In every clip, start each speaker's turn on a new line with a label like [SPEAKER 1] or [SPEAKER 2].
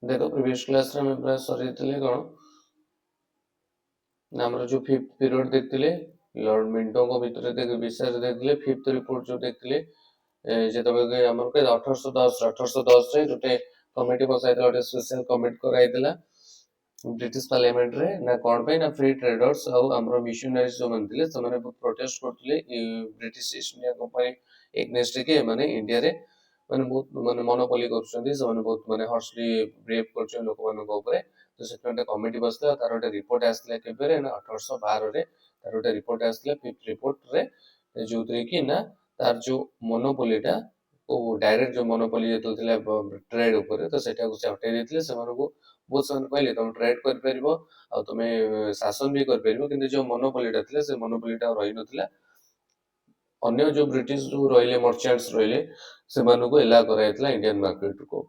[SPEAKER 1] देखो previous class रे हम पूरा सरी कौन ଆମର जो फिफ्थ पीरियड देखते लॉर्ड मिंटो को भितर विषय देखते फिफ्थ रिपोर्ट जो देखते ଯେତେବେଳେ ଆମର 1810 ରେ ଗୋଟେ କମିଟି ବସାଇଥିଲା ଗୋଟେ ସ୍ପେଶାଲ କମିଟି କରାଯାଇଥିଲା ବ୍ରିଟିଶ ପାର୍ଲିଆମେଣ୍ଟ ରେ ନା କଣ ପାଇଁ ନା ଫ୍ରି ଟ୍ରେଡର୍ସ ଆଉ ଆମର ମିଶନାରୀଜ ଯୋଉମାନେ ଥିଲେ ସେମାନେ ବହୁତ ପ୍ରୋଟେଷ୍ଟ କରୁଥିଲେ British East India company against କି ଏମାନେ ଇଣ୍ଡିଆରେ ମାନେ ବହୁତ ମାନେ ମନୋପଲି କରୁଛନ୍ତି ସେମାନେ ବହୁତ ମାନେ ହର୍ସଲି ବ୍ରେଭ କରୁଛନ୍ତି ଲୋକମାନଙ୍କ ଉପରେ ତ ସେଥିପାଇଁ ଗୋଟେ କମିଟି ବସିଥିଲା ତାର ଗୋଟେ ରିପୋର୍ଟ ଆସିଥିଲା କେବେ ନା 1812 ରେ ତାର ଗୋଟେ ରିପୋର୍ଟ ଆସିଥିଲା ଫିଫ୍ଥ ରିପୋର୍ଟରେ ଯୋଉଥିରେ କି ନା ତାର ଯୋଉ ମୋନୋପୋଲିଟା डायरेक्ट जो मोनोपोली जेतुଥିଲା ट्रेड ଉପରେ ତ ସେଟାକୁ ସେ ହଟେଇ ଦେଇଥିଲେ ସେମାନଙ୍କୁ ବହୁତ ସେମାନେ କହିଲେ ତମେ ଟ୍ରେଡ କରିପାରିବ ଆଉ ତମେ ଶାସନ ବି କରିପାରିବ କିନ୍ତୁ ଯୋଉ ମୋନୋପୋଲିଟା ଥିଲା ସେ ମୋନୋପୋଲିଟା ଆଉ ରହିନଥିଲା ଅନ୍ୟ ଯୋଉ ବ୍ରିଟିଶ ଯୋଉ ରହିଲେ ମର୍ଚାଣ୍ଟସ୍ ରହିଲେ ସେମାନଙ୍କୁ ଏଲା କରାଯାଇଥିଲା ଇଣ୍ଡିଆନ ମାର୍କେଟକୁ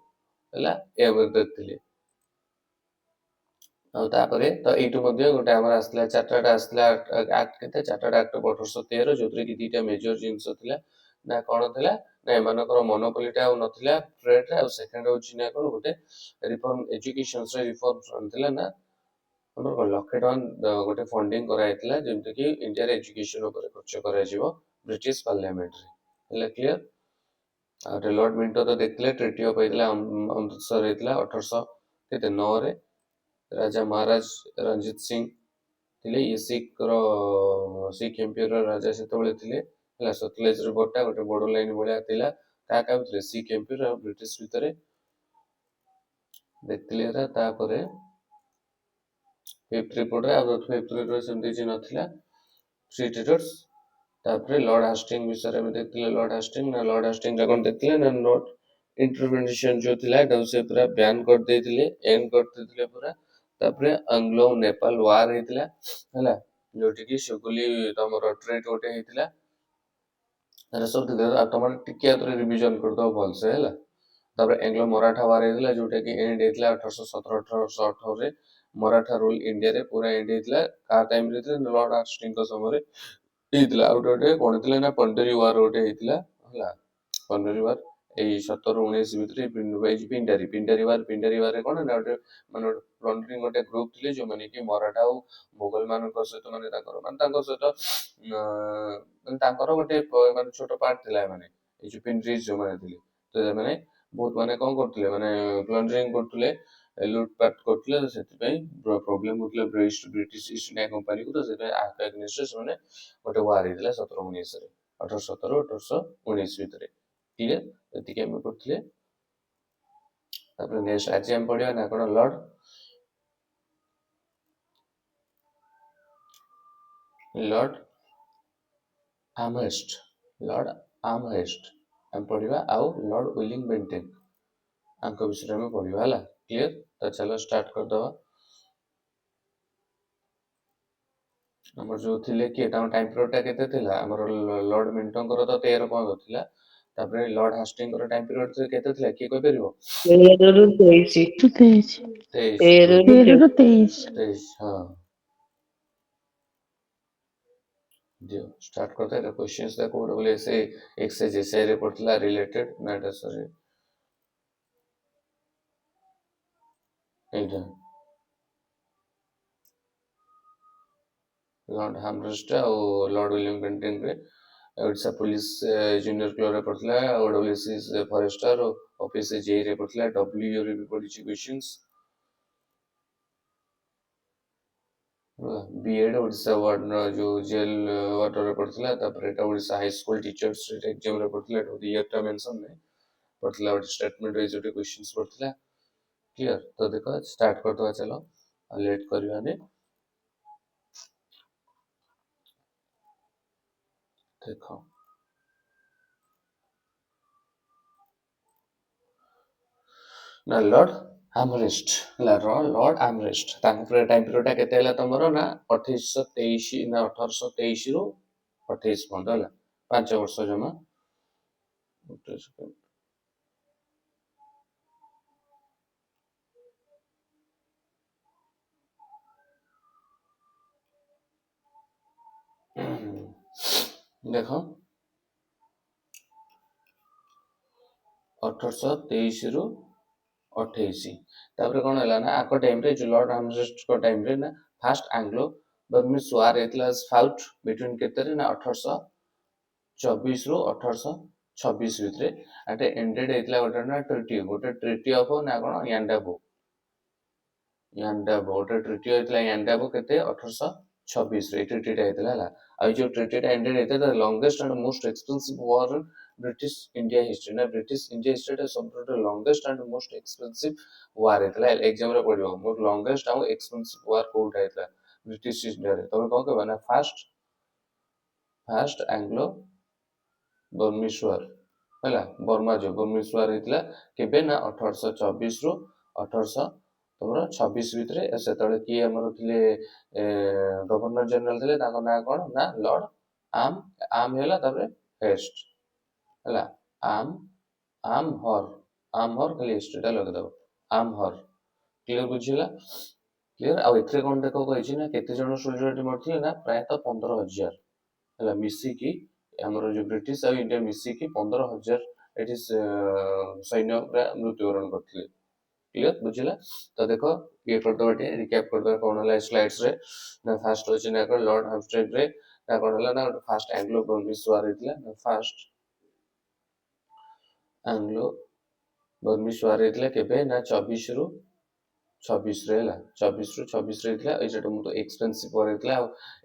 [SPEAKER 1] ହେଲା ଏ ଦେଖିଥିଲେ ଆଉ ତାପରେ ତ ଏଇଠୁ ମଧ୍ୟ ଗୋଟେ ଆମର ଆସିଥିଲା ଚାର୍ଟର୍ଡ ଆସିଥିଲା ଆକ୍ଟ କେତେ ଚାର୍ଟର୍ଡ ଆକ୍ଟ 1813 ଯୋଉଥିରେ କି ଦିଟା ମେଜର ଜିନିଷ ଥିଲା ନା କଣ ଥିଲା ନା ଏମାନଙ୍କର ମୋନୋପୋଲିଟା ଆଉ ନଥିଲା ଟ୍ରେଡରେ ଆଉ ସେକେଣ୍ଡ ହଉଛି ନା କଣ ଗୋଟେ ରିଫର୍ମ ଏଜୁକେସନରେ ରିଫର୍ମ ଥିଲା ନା ଆମର ଲକ୍ଷେ ଟଙ୍କା ଗୋଟେ ଫଣ୍ଡିଂ କରାଯାଇଥିଲା ଯେମିତିକି ଇଣ୍ଡିଆର ଏଜୁକେସନ ଉପରେ ଖର୍ଚ୍ଚ କରାଯିବ ବ୍ରିଟିଶ ପାର୍ଲିଆମେଣ୍ଟରେ ହେଲା କ୍ଲିୟର ଆଉ ଲର୍ଡ ମିଣ୍ଟୋ ତ ଦେଖିଥିଲେ ଟ୍ରିଟି ଅଫ୍ ହେଇଥିଲା ଅମୃତସର ହେଇଥିଲା 1809 ରେ ରାଜା ମହାରାଜ ରଞ୍ଜିତ ସିଂ ଥିଲେ ଇଏ ଶିଖ ଏମ୍ପିୟର ରାଜା ସେତେବେଳେ ଥିଲେ ହେଲା ସତଲେଜ ରିଭରଟା ଗୋଟେ ବଡ ଲାଇନ ଭଳିଆ ଥିଲା କାହା କାହା ଶିଖ ଏମ୍ପିୟର ଆଉ ବ୍ରିଟିଶ ଭିତରେ ଦେଖିଥିଲେ ଏରା ତାପରେ ଫିଫ୍ଥ ରିପୋର୍ଟରେ ଆଉ ଫିଫ୍ଥ ରିପୋର୍ଟରେ ସେମିତି କିଛି ନଥିଲା ଫ୍ରି ଟ୍ରେଡର୍ସ ତାପରେ ଲର୍ଡ ହାଷ୍ଟିଙ୍ଗ ବିଷୟରେ ଆମେ ଦେଖିଥିଲେ ଲର୍ଡ ହାଷ୍ଟିଙ୍ଗ ନା ଲର୍ଡ ହାଷ୍ଟିଙ୍ଗଟା କଣ ଦେଖିଥିଲେ ନା ନୋଟ ଇଣ୍ଟରଭେନସନ ଯୋଉ ଥିଲା ଏଟାକୁ ସେ ପୁରା ବ୍ୟାନ୍ କରିଦେଇଥିଲେ ଏଣ୍ଡ କରିଦେଇଥିଲେ ପୁରା ତାପରେ ଆଙ୍ଗ୍ଲୋ ନେପାଳ ୱାର ହେଇଥିଲା ହେଲା ଯୋଉଠିକି ସେଗୁଲି ତମର ଟ୍ରେଡ ଗୋଟେ ହେଇଥିଲା ଏରା ସବୁ ଆଉ ତମର ଟିକେ ଆଉଥରେ ରିଭିଜନ କରିଦବ ଭଲସେ ହେଲା ତାପରେ ଆଙ୍ଗ୍ଲୋ ମରାଠା ୱାର ହେଇଥିଲା ଯୋଉଟା କି ଏଣ୍ଡ ହେଇଥିଲା 1817-1818 ରେ ମରାଠା ରୁଲ ଇଣ୍ଡିଆରେ ପୁରା ଏଣ୍ଡ ହେଇଥିଲା କାହା ଟାଇମରେ ଲର୍ଡ ହାଷ୍ଟିଙ୍ଗଙ୍କ ସମୟରେ ହେଇଥିଲା ଆଉ ଗୋଟେ କଣ ଥିଲା ନା ପଣ୍ଡରୀ ୱାର ଗୋଟେ ହେଇଥିଲା ହେଲା ପଣ୍ଡରୀ ୱାର ଏଇ 17-19 ଭିତରେ ପିଣ୍ଡାରୀ ୱାରରେ କଣ ନା ଗୋଟେ ମାନେ ପ୍ଲଣ୍ଡରିଂ ଗୋଟେ ଗ୍ରୁପ ଥିଲେ ଯୋଉମାନେ କି ମରାଠା ଆଉ ମୋଗଲ ମାନଙ୍କ ସହିତ ମାନେ ତାଙ୍କ ସହିତ ମାନେ ତାଙ୍କର ଗୋଟେ ମାନେ ଛୋଟ ପାର୍ଟ ଥିଲା ମାନେ ଏଇ ଯୋଉ ପିଣ୍ଡ୍ରିଜ ଯୋଉମାନେ ଥିଲେ ତ ସେମାନେ ବହୁତ ମାନେ କଣ କରୁଥିଲେ ମାନେ ପ୍ଲଣ୍ଡରିଂ କରୁଥିଲେ ଲୁଟପାଟ କରୁଥିଲେ ତ ସେଥିପାଇଁ ପ୍ରୋବ୍ଲେମ ହଉଥିଲା ବ୍ରିଟିଶ ଇଷ୍ଟ ଇଣ୍ଡିଆ କମ୍ପାନୀକୁ ତ ସେଥିପାଇଁ ସେମାନେ ଗୋଟେ ୱାର ହେଇଥିଲା 17-19 ରେ 1817-1819 ଭିତରେ କ୍ଲିୟର ଏତିକି ଆମେ କରୁଥିଲେ ତାପରେ ନେକ୍ସଟ ଆଜି ଆମେ ପଢିବା ନା କଣ ଲର୍ଡ ଆମହେଷ୍ଟ ଆମେ ପଢିବା ଆଉ ଲର୍ଡ ୱିଲିଂ ବେଣ୍ଟିଂ ଆଙ୍କ ବିଷୟରେ ଆମେ ପଢିବା ହେଲା କ୍ଲିୟର ତ ଚାଲ ଷ୍ଟାର୍ଟ କରିଦବା ଆମର ଯୋଉ ଥିଲେ କିଏ ତାଙ୍କ ଟାଇମ ପିରିୟଡଟା କେତେ ଥିଲା ଆମର ଲର୍ଡ ମିଣ୍ଟୋଙ୍କର ତ 13-15 ଥିଲା ତାପରେ ଲର୍ଡ ହାଷ୍ଟିଙ୍ଗଙ୍କର ଟାଇମ ପିରିୟଡ କେତେ ଥିଲା କିଏ କହିପାରିବ 13 ହଁ दियो स्टार्ट करते हैं क्वेश्चंस देखो डब्ल्यू एस एक्सएज एसआई रे पड़तला रिलेटेड मैटर सॉरी एटा लॉर्ड हार्मरेस्ट और लॉर्ड विलियम बेंटिंग रे ओडिशा पुलिस जूनियर क्लर्क रे पड़तला और डब्ल्यूसी फॉरेस्टर ऑफिस जे रे पड़तला डब्ल्यू रे भी पड़ी क्वेश्चंस बीएड ओडिशा वार्ड जो जेल वाटर रे पड़तला तापर एटा Odisha high school teachers exam रे पड़तला एटा ईयर टा मेंशन नै पड़तला और स्टेटमेंट वाइज जो क्वेश्चंस पड़तला क्लियर तो देखो स्टार्ट कर दो चलो लेट करवाने देखो ना लॉर्ड आर्मरेस्ट लॉर्ड आर्मरेस्ट तांकर टाइम पीरियड केते हला तमरो ना 1823 ना 1823 रु 28 पर्यंत हला 5 वर्ष जमा देखो 1823 रु 28 तापर कौन है ना आको टाइम रे जो लॉर्ड आर्मस्ट्रांग को टाइम रे ना फास्ट एंग्लो बर्मिश वार हेतला फाउट बिटवीन केते रे ना 1824 रु 1826 भितरे एटे एंडेड हेतला गोटे ट्रिटी ऑफ ना कोन यान्डाबो गोटे ट्रिटी हेतला यान्डाबो केते 1826 रे ट्रिटीटा हेतला हला आ जो ट्रिटीटा एंडेड हेतला the longest and most expensive war in British India history ना ब्रिटिश इंडिया हिस्ट्री सब longest and most expensive war हेतला एग्जाम रे पडियो मोर longest and expensive war code हेतला ब्रिटिश इंडिया रे तमे कोन कहबा ना फास्ट एंग्लो बर्मिश वार हला बर्मा जो बर्मिश वार हेतला केबे ना 1824 रु 1800 तमरो 26 भितरे सेतळे की हमर थिले गवर्नर जनरल थिले ताको ना कोन ना लॉर्ड आर्म आर्म हेला तबरे हेस्ट हला आर्म आर्म हर खाली हिस्ट्रीटा लगे दबो आर्म हर क्लियर बुझिला क्लियर आ एथरे कोन देखो कहिछि ना केते जण सोल्जर मरथिले ना प्राय तो 15000 हला मिसी की हमर जो ब्रिटिश आ इंडिया मिसी की 15000 एटी सैन्य मृत्युवरण करथिले क्लियर बुझिला तो देखो ये कर दो एटी रिकैप कर दो कोन हला स्लाइड्स रे ना फास्ट होछि ना कर लॉर्ड आर्मस्ट्रांग रे ना कोन हला ना फास्ट एंग्लो बर्मिश वार हेतला ना फास्ट एंग्लो बर्मिश वार हेतला केबे ना 24 रु 26 रे हला 24 रु 26 रे हेतला ए जेटा मु तो एक्सपेंसिव वार हेतला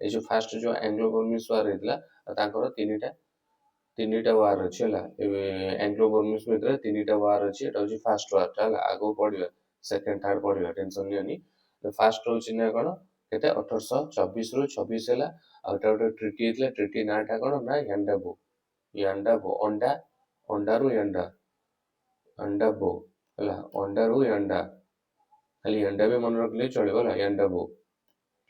[SPEAKER 1] ए जो फास्ट जो एंग्लो बर्मिश वार हेतला तांकर तीनिटा वार अछि हला एंग्लो बर्मिश भितर तीनिटा वार अछि एटा होछि फास्ट वार हला आगो पडिबा सेकंड थर्ड पडिबा टेंशन नियनी फास्ट होछि ना कोन केते 1824 रु 26 हला आ एटा गोटे ट्रिटी हेतला ट्रिटी नाटा कोन ना यान्डाबो अंडा रु यान्डाबो हला अंडा रु यान्डा खाली यान्डा भी मन रखले चलिबो हला यान्डाबो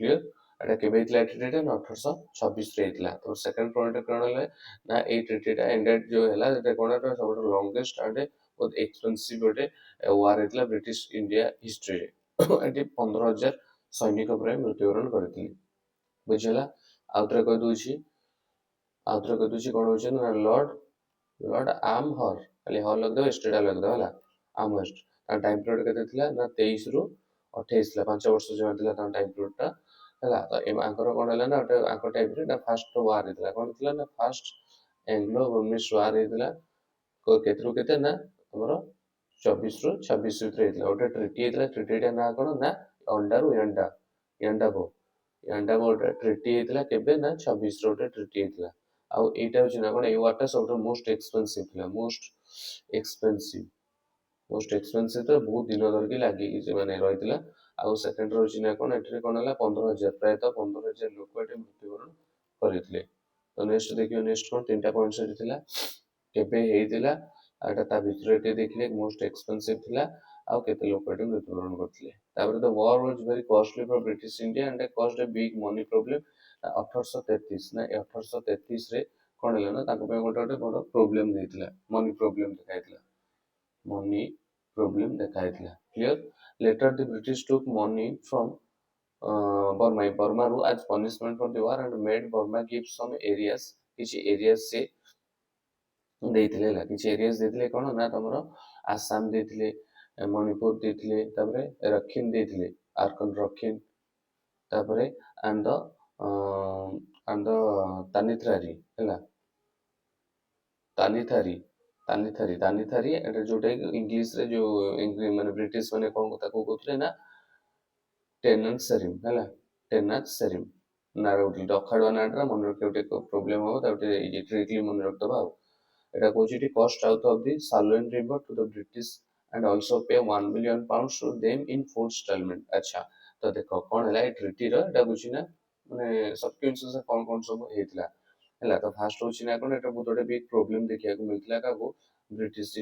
[SPEAKER 1] क्लियर एटा केबे हेतला ट्रिटी ना 1826 रे हेतला तो सेकंड पॉइंट कोन हला ना ए ट्रिटीटा एंडेड जो हला एटा कोन सब लॉन्गेस्ट एंड बहुत एक्सपेंसिव गोटे वार हेतला ब्रिटिश इंडिया हिस्ट्री रे एटी 15000 सैनिक पर मृत्युवरण करथिले बुझला आउतरे कह दूची कोन होछि ना लॉर्ड आर्म हर खाली हर लग दो स्टेडा लग दो हला आर्म हस्ट ता टाइम पीरियड केते थिला ना 23 रु 28 ला 5 वर्ष जो थिला ता टाइम पीरियड ता हला तो एम आंकर कोन हला ना आंकर टाइम रे ना फास्ट वार हेतला कोन थिला ना फास्ट एंग्लो बर्मिश वार हेतला को केतरु केते ना हमरो 24 रु 26 भितर हेतला गोटे ट्रिटी हेतला ट्रिटीटा ना कोन ना अंडा रु यान्डाबो यान्डाबो ट्रिटी हेतला केबे ना 26 रो ट्रिटी हेतला आ एटा होछि ना कोन ए वारटा सब मोस्ट एक्सपेंसिव थिला मोस्ट एक्सपेंसिव तो बहुत दिन धरकी लागी जे माने रहितला आ सेकंड रो होछि ना कोन एठरे कोन हला 15000 प्राय तो 15000 लोक एटे मृत्युवरण करितले तो नेक्स्ट देखियो नेक्स्ट कोन तीनटा पॉइंट से थिला केबे हेइतिला आटा ता भितरे एटे देखले मोस्ट एक्सपेंसिव थिला आ केते लोक एटे मृत्युवरण करथिले तापर the war was very costly for British India and caused a big money problem 1833 ना 1833 रे कोन हला ना ताको पे गोटे गोटे बड़ प्रॉब्लम देथिला मनी प्रॉब्लम देखाइथिला मनी प्रॉब्लम देखाइथिला clear later the British took money from Burma ru as punishment for the war and made Burma give some areas କିଛି areas से ଦେଇଥିଲେ ହେଲା କିଛି areas ଦେଇଥିଲେ କଣ ନା ତମର ଆସାମ ଦେଇଥିଲେ ମଣିପୁର ଦେଇଥିଲେ ତାପରେ ରଖିନ ଦେଇଥିଲେ ଆରକନ ରଖିନ ତାପରେ and the ତାନିଥରାରି ହେଲା ତାନିଥାରି ଏଟା ଯୋଉଟା ଇଂଲିଶ ରେ ଯୋଉ ମାନେ ବ୍ରିଟିଶ ମାନେ କଣ ତାକୁ କହୁଥିଲେ ନା ଟେନାନ୍ସ ସେରିମ୍ ହେଲା ଟେନାନ୍ସ ସେରିମ୍ ନା ଗୋଟେ ଅଖାଡୁଆ ନାଟା ମନେ ରଖିବା ଗୋଟେ ପ୍ରୋବ୍ଲେମ ହବ ତା ଗୋଟେ ଟ୍ରିକଲି ମନେ ରଖିଦବା ଆଉ ଏଟା କହୁଛି ଏଠି cost out of the Salween river to the British and also pay 1 million pounds to them in full installment अच्छा तो देखो कौन है ए ट्रिटी रो एटा बुझी ना माने सबस्क्रिप्शन से कौन सब हेतला ହେଲା ତ ଫାଷ୍ଟ ହଉଛି ନା କଣ ଏଟା ବହୁତ ଗୋଟେ ବିଗ ପ୍ରୋବ୍ଲେମ ଦେଖିବାକୁ ମିଳିଥିଲା କାହାକୁ ବ୍ରିଟିଶ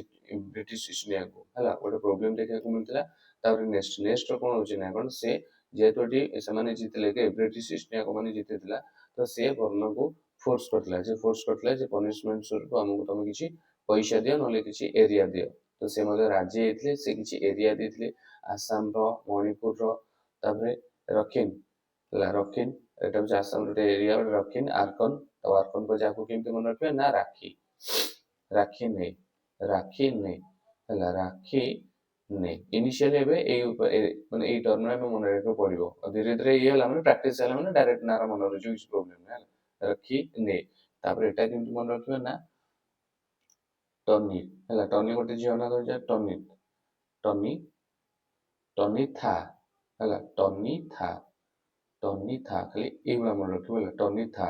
[SPEAKER 1] ଇଷ୍ଟ ଇଣ୍ଡିଆକୁ ହେଲା ଗୋଟେ ପ୍ରୋବ୍ଲେମ ଦେଖିବାକୁ ମିଳିଥିଲା ତାପରେ ନେକ୍ସଟ କଣ ହଉଛି ନା କଣ ସେ ଯେହେତୁ ଏଠି ସେମାନେ ଜିତିଲେ କି ବ୍ରିଟିଶ ଇଷ୍ଟ ଇଣ୍ଡିଆ ମାନେ ଜିତିଥିଲା ତ ସେ ବର୍ଣ୍ଣକୁ ଫୋର୍ସ କରିଥିଲା ଯେ ପନିଶମେଣ୍ଟ ସ୍ୱରୂପ ଆମକୁ ତମେ କିଛି ପଇସା ଦିଅ ନହେଲେ କିଛି ଏରିଆ ଦିଅ ତ ସେ ମଧ୍ୟ ରାଜି ହେଇଥିଲେ ସେ କିଛି ଏରିଆ ଦେଇଥିଲେ ଆସାମର ମଣିପୁରର ତାପରେ ରଖିନ ହେଲା ରଖିନ ଏଟା ହଉଛି ଆସାମର ଗୋଟେ ଏରିଆ ଗୋଟେ ରଖିନ ଆରକନ ତ ଆରକନ କୁ ଯାହାକୁ କେମିତି ମନେ ରଖିବେ ନା ରାକ୍ଷୀ ନେଇ ହେଲା ରାକ୍ଷୀ ନେ ଇନିशिଆଲି ଏବେ ମାନେ ଏଇ ଟର୍ମ ଆମେ ମନେ ରଖିବାକୁ ପଡିବ ଆଉ ଧୀରେ ଧୀରେ ଇଏ ହେଲା ମାନେ ପ୍ରାକ୍ଟିସ ହେଲା ମାନେ ଡାଇରେକ୍ଟ ନାଁର ମନେ ରହିଯିବ କିଛି ପ୍ରୋବ୍ଲେମ ନାହିଁ ହେଲା ରଖି ନେ ତାପରେ ଏଟା କେମିତି ମନେ ରଖିବା ନା ଟନି ହେଲା ଟନି ଗୋଟେ ଝିଅ ନା ଧରିଛେ ଟନି ଟନି ଥା ହେଲା ଟନି ଥା ଖାଲି ଏଇଭଳିଆ ମନେ ରଖିବ ହେଲା ଟନି ଥା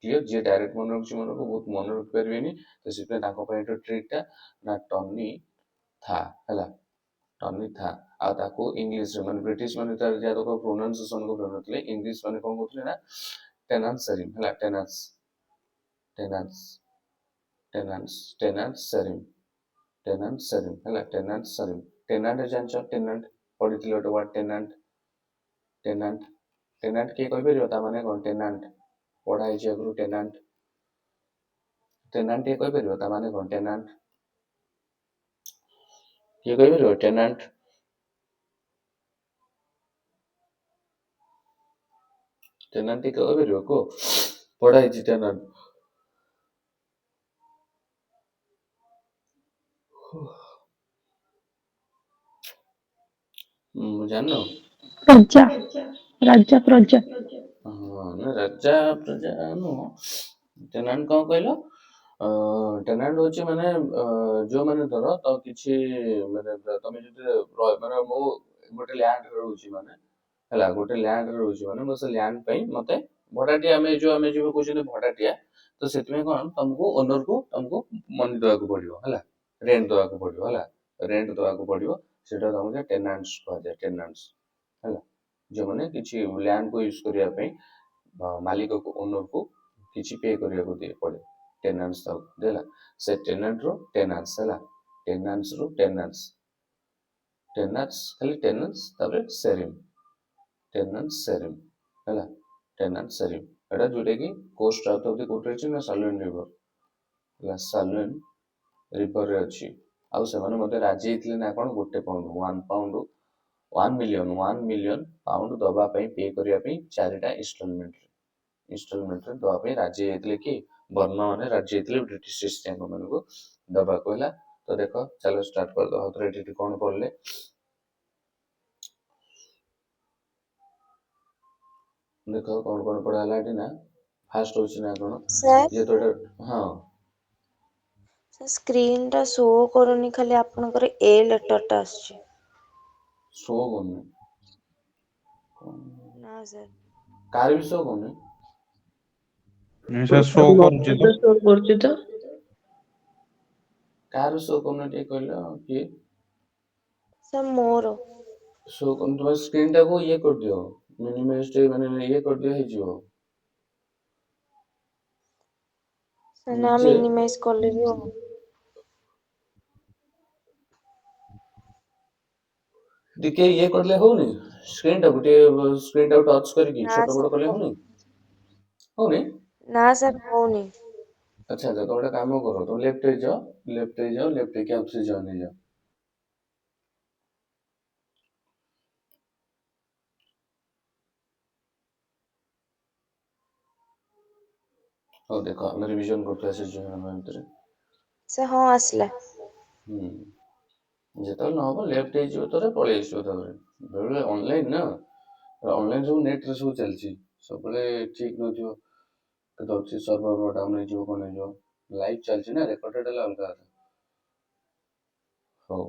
[SPEAKER 1] କ୍ଲିୟର ଯିଏ ଡାଇରେକ୍ଟ ମନେ ରଖୁଛି ମନକୁ ବହୁତ ମନେ ରଖିପାରିବେନି ତ ସେଥିପାଇଁ ତାଙ୍କ ପାଇଁ ଏଇଟା ଟ୍ରିକଟା ନା ଟନି ଥା ହେଲା ଟନି ଥା ଆଉ ତାକୁ ଇଂଲିଶରେ ମାନେ ବ୍ରିଟିଶ ମାନେ ତାର ଯାହା ପ୍ରୋନାଉନ୍ସିଏସନ କରୁନଥିଲେ ଇଂଲିଶ ମାନେ କଣ କରୁଥିଲେ ନା ଟେନାନ୍ସ ସେରିମ୍ ହେଲା ଟେନାନ୍ସ ସେରିମ୍ ହେଲା ଟେନାନ୍ସ ସେରିମ୍ ଟେନାଣ୍ଟ ଜାଣିଛ ଟେନାଣ୍ଟ ପଢିଥିଲେ ଗୋଟେ ୱାର୍ଡ ଟେନାଣ୍ଟ ଟେନାଣ୍ଟ କିଏ କହିପାରିବ ତା ମାନେ କଣ ଟେନାଣ୍ଟ ପଢା ହେଇଛି ଆଗରୁ ଟେନାଣ୍ଟ କିଏ କହିପାରିବ ତା ମାନେ କଣ ଟେନାଣ୍ଟ କିଏ କହିପାରିବ ଟେନାଣ୍ଟ ଟିକେ କହିପାରିବ କୁହ ପଢା ହେଇଛି ଟେନାଣ୍ଟ ଜାଣିନ
[SPEAKER 2] ପ୍ରଜା ପ୍ରଜା
[SPEAKER 1] ହଁ ନା ରାଜା ପ୍ରଜା ନୁହଁ ଟେନାଣ୍ଟ କଣ କହିଲ ଟେନାଣ୍ଟ ହଉଛି ମାନେ ଯୋଉମାନେ ଧର ତ କିଛି ମାନେ ତମେ ଯଦି ମାନେ ମୁଁ ଗୋଟେ ଲ୍ୟାଣ୍ଡରେ ରହୁଛି ମାନେ ହେଲା ଗୋଟେ ଲ୍ୟାଣ୍ଡରେ ରହୁଛି ମାନେ ମୁଁ ସେ ଲ୍ୟାଣ୍ଡ ପାଇଁ ମତେ ଭଡାଟିଆ ଆମେ ଯୋଉ କହୁଛନ୍ତି ଭଡାଟିଆ ତ ସେଥିପାଇଁ କଣ ତମକୁ ଓନରକୁ ତମକୁ ମନି ଦେବାକୁ ପଡିବ ହେଲା ରେଣ୍ଟ ଦେବାକୁ ପଡିବ ହେଲା ରେଣ୍ଟ ଦେବାକୁ ପଡିବ ସେଟା ତମକୁ ଟେନାଣ୍ଟସ କୁହାଯାଏ ଟେନାଣ୍ଟସ ହେଲା ଯୋଉମାନେ କିଛି ଲ୍ୟାଣ୍ଡକୁ ୟୁଜ କରିବା ପାଇଁ ମାଲିକକୁ ଓନରକୁ କିଛି ପେ କରିବାକୁ ପଡେ ଟେନାନ୍ସ ତାକୁ ହେଲା ସେ ଟେନାଣ୍ଟରୁ ଟେନାନ୍ସ ହେଲା ଟେନାନ୍ସରୁ ଟେନାନ୍ସ ଖାଲି ଟେନାନ୍ସ ତାପରେ ସେରିମ୍ ଟେନାନ୍ସ ସେରିମ୍ ହେଲା ଟେନାନ୍ସ ସେରିମ୍ ଏଟା ଯୋଉଟା କି କୋଷ୍ଟ ଆଉଟ୍ ଅଫ୍ ଦି କୋଉଠି ଅଛି ନା ସାଲୁଏନ୍ ରିଭର ହେଲା ସାଲୁଏନ୍ ରିଭରରେ ଅଛି ଆଉ ସେମାନେ ମଧ୍ୟ ରାଜି ହେଇଥିଲେ ନା କଣ ଗୋଟେ ପାଉଣ୍ଡ 1 ମିଲିୟନ ପାଉଣ୍ଡ ଦବା ପାଇଁ ପେ କରିବା ପାଇଁ 4ଟା ଇନଷ୍ଟଲମେଣ୍ଟରେ ଦବା ପାଇଁ ରାଜି ହେଇଥିଲେ କି ବର୍ମା ମାନେ ରାଜି ହେଇଥିଲେ ବ୍ରିଟିଶ ଇଷ୍ଟ ଇଣ୍ଡିଆ ମାନଙ୍କୁ ଦବାକୁ ହେଲା ତ ଦେଖ ଚାଲ ଷ୍ଟାର୍ଟ କରିଦବା ହାତରେ ଏଠି କଣ ପଢିଲେ ଦେଖ କଣ କଣ ପଢା ହେଲା ଏଠି ନା ଫାଷ୍ଟ ହଉଛି ନା କଣ
[SPEAKER 2] ସାର୍
[SPEAKER 1] ଯେହେତୁ ଏଟା ହଁ
[SPEAKER 2] ସ୍କ୍ରିନଟା ଶୋ କରୁନି ଖାଲି ଆପଣଙ୍କର ଏ ଲେଟରଟା ଆସୁଛି
[SPEAKER 1] ଶୋ କରୁନି
[SPEAKER 2] ନା ସାର୍
[SPEAKER 1] କାହାର ବି ଶୋ କରୁନି
[SPEAKER 3] ସାର୍ ଶୋ କରୁଛି ତ
[SPEAKER 2] ଶୋ କରୁଛି ତ
[SPEAKER 1] କାହାର ଶୋ କରୁନି ଟିକେ କହିଲ କିଏ
[SPEAKER 2] ସାର୍ ମୋର
[SPEAKER 1] ଶୋ କରୁନି ତମ ସ୍କ୍ରିନ୍ ଟାକୁ ଇଏ କରିଦିଅ ମିନିମାଇଜ ମାନେ ଇଏ କରିଦିଅ ହେଇଯିବ
[SPEAKER 2] ସାର୍ ନା
[SPEAKER 1] ନିଜେ
[SPEAKER 2] ମିନିମାଇଜ କଲେ ବି ହବ
[SPEAKER 1] ଟିକେ ଇଏ କଲେ ହଉନି ସ୍କ୍ରିନ୍ ଟାକୁ ଟଚ୍ କରିକି
[SPEAKER 2] ନା
[SPEAKER 1] ଛୋଟ ବଡ
[SPEAKER 2] ସାର୍
[SPEAKER 1] କଲେ ହଉନି
[SPEAKER 2] ନା ସାର୍ ହଉନି
[SPEAKER 1] ଆଚ୍ଛା ଦେଖ ଗୋଟେ କାମ କର ତମେ ଲେଫ୍ଟ ହେଇଯାଅ ଲେଫ୍ଟ ହେଇକି ଆଉ ଥରେ ଜଏନ୍ ହେଇଯାଅ ହଉ ଦେଖ ଆମେ ରିଭିଜନ କରୁଥିବା ସେ ଆମ ଭିତରେ
[SPEAKER 2] ସାର୍ ହଁ ଆସିଲା
[SPEAKER 1] ଯେତେବେଳେ ନହବ ଲେଫ୍ଟ ହେଇଯିବ ଥରେ ପଳେଇ ଆସିବ ତାପରେ ବେଳେବେଳେ ଅନଲାଇନ ନା ଅନଲାଇନ ସବୁ ନେଟରେ ସବୁ ଚାଲିଛି ସବୁବେଳେ ଠିକ ନଥିବ କେତେ ଅଛି ସର୍ଭର ଡାଉନ ହେଇଯିବ କଣ ହେଇଯିବ ଲାଇଭ ଚାଲିଛି ନା ରେକର୍ଡେଡ ହେଲା ଅଲଗା କଥା ହଉ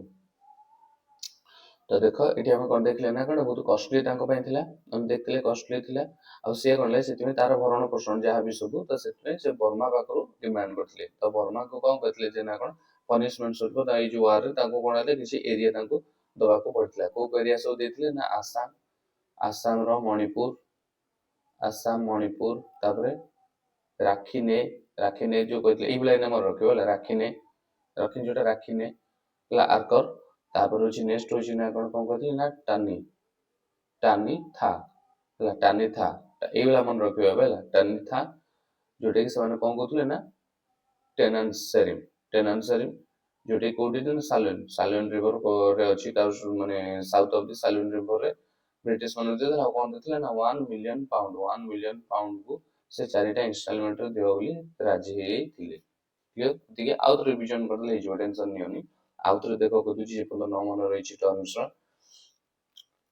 [SPEAKER 1] ତ ଦେଖ ଏଠି ଆମେ କଣ ଦେଖିଲେ ନା କଣ ବହୁତ କଷ୍ଟଲି ତାଙ୍କ ପାଇଁ ଥିଲା ଆମେ ଦେଖିଥିଲେ କଷ୍ଟଲି ଥିଲା ଆଉ ସିଏ କଣ ହେଲା ସେଥିପାଇଁ ତାର ଭରଣ ପୋଷଣ ଯାହା ବି ସବୁ ତ ସେଥିପାଇଁ ସେ ବର୍ମା ପାଖରୁ ଡିମାଣ୍ଡ କରିଥିଲେ ତ ବର୍ମାକୁ କଣ କହିଥିଲେ ଯେ ନା କଣ ପନିଶମେଣ୍ଟ ସ୍ୱରୂପ ଏଇ ଯୋଉ ୱାରରେ ତାଙ୍କୁ କଣ ହେଲେ କିଛି ଏରିଆ ତାଙ୍କୁ ଦବାକୁ ପଡିଥିଲା କୋଉ ଏରିଆ ସବୁ ଦେଇଥିଲେ ନା ଆସାମର ମଣିପୁର ତାପରେ ରାଖିନେ ଯୋଉ କହିଥିଲେ ଏଇଭଳିଆ ଆମର ରଖିବ ହେଲା ରାଖିନେ ଯୋଉଟା ରାଖିନେ ହେଲା ଆର୍କର ତାପରେ ହଉଛି ନେକ୍ସଟ ହଉଛି ନା କଣ କହିଥିଲେ ନା ଟାନି ଥା ହେଲା ଟାନି ଥା ଏଇଭଳିଆ ମନେ ରଖିବ ଏବେ ହେଲା ଟାନି ଥା ଯୋଉଟା କି ସେମାନେ କଣ କହୁଥିଲେ ନା ଟେନାନ୍ସ ସେରିମ୍ ଯୋଉଟା କି କୋଉଠି ସାଲୁଏନ୍ ରିଭରରେ ଅଛି ତାର ମାନେ ସାଉଥ ଅଫ ଦି ସାଲୁଏନ୍ ରିଭରରେ ବ୍ରିଟିଶ ମାନେ ଦେଇଥିଲେ ଆଉ କଣ ଦେଇଥିଲେ ନା 1 ମିଲିୟନ ପାଉଣ୍ଡକୁ ସେ 4ଟା ଇନଷ୍ଟଲମେଣ୍ଟରେ ଦେବ ବୋଲି ରାଜି ହେଇଥିଲେ ଟିକେ ଆଉ ଥରେ ରିଭିଜନ କରିଦେଲେ ହେଇଯିବ ଟେନସନ ନିଅନି आउ थे देख खोजुची जेपर्यंत न मन रही टर्म्स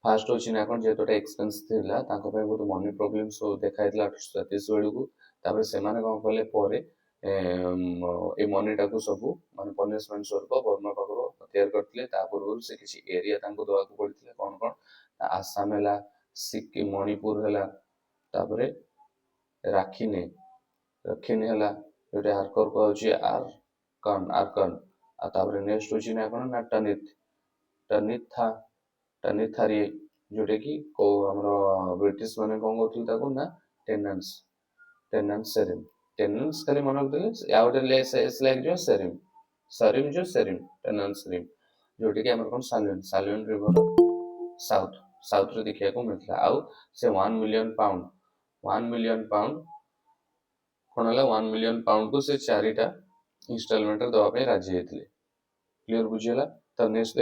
[SPEAKER 1] फास्ट होची ना कौन जेतोटा एक्सपेंस थिला तांको पे बहुत मनी प्रॉब्लम सो देखाइतला 1837 बेलू तापर सेमाने कोन कले परे ए मनी टाकू सबू माने पनिशमेंट स्वरूप बर्मा पाखरो तैयार करथिले ता पूर्व से किसी एरिया तांको दवा को पड़थिले कोन कोन आसाम हैला सिक्किम मणिपुर हैला तापरे राखिने रखिने हैला जोटे आर्कर को होची आर्कन आ तापरे नेक्स्ट होची ना कोन ना टनित था टनित थारी जोटे कि को हमरो ब्रिटिश माने कोन करथिले ताको ना टेनेंस सेरिम टेनेंस खाली मन रखिदेले आउटे एस लाइक जो सरिम जो सेरिम टेनेंस सेरिम जोटे कि हमर कोन सालुन रिवर साउथ रे देखिया को मिलथला आउ से 1 मिलियन पाउंड कोन हला 1 मिलियन पाउंड को से चारिटा इंस्टॉलमेंट रे दवा पे राजी हेतले क्लियर बुझियला त नेक्स्ट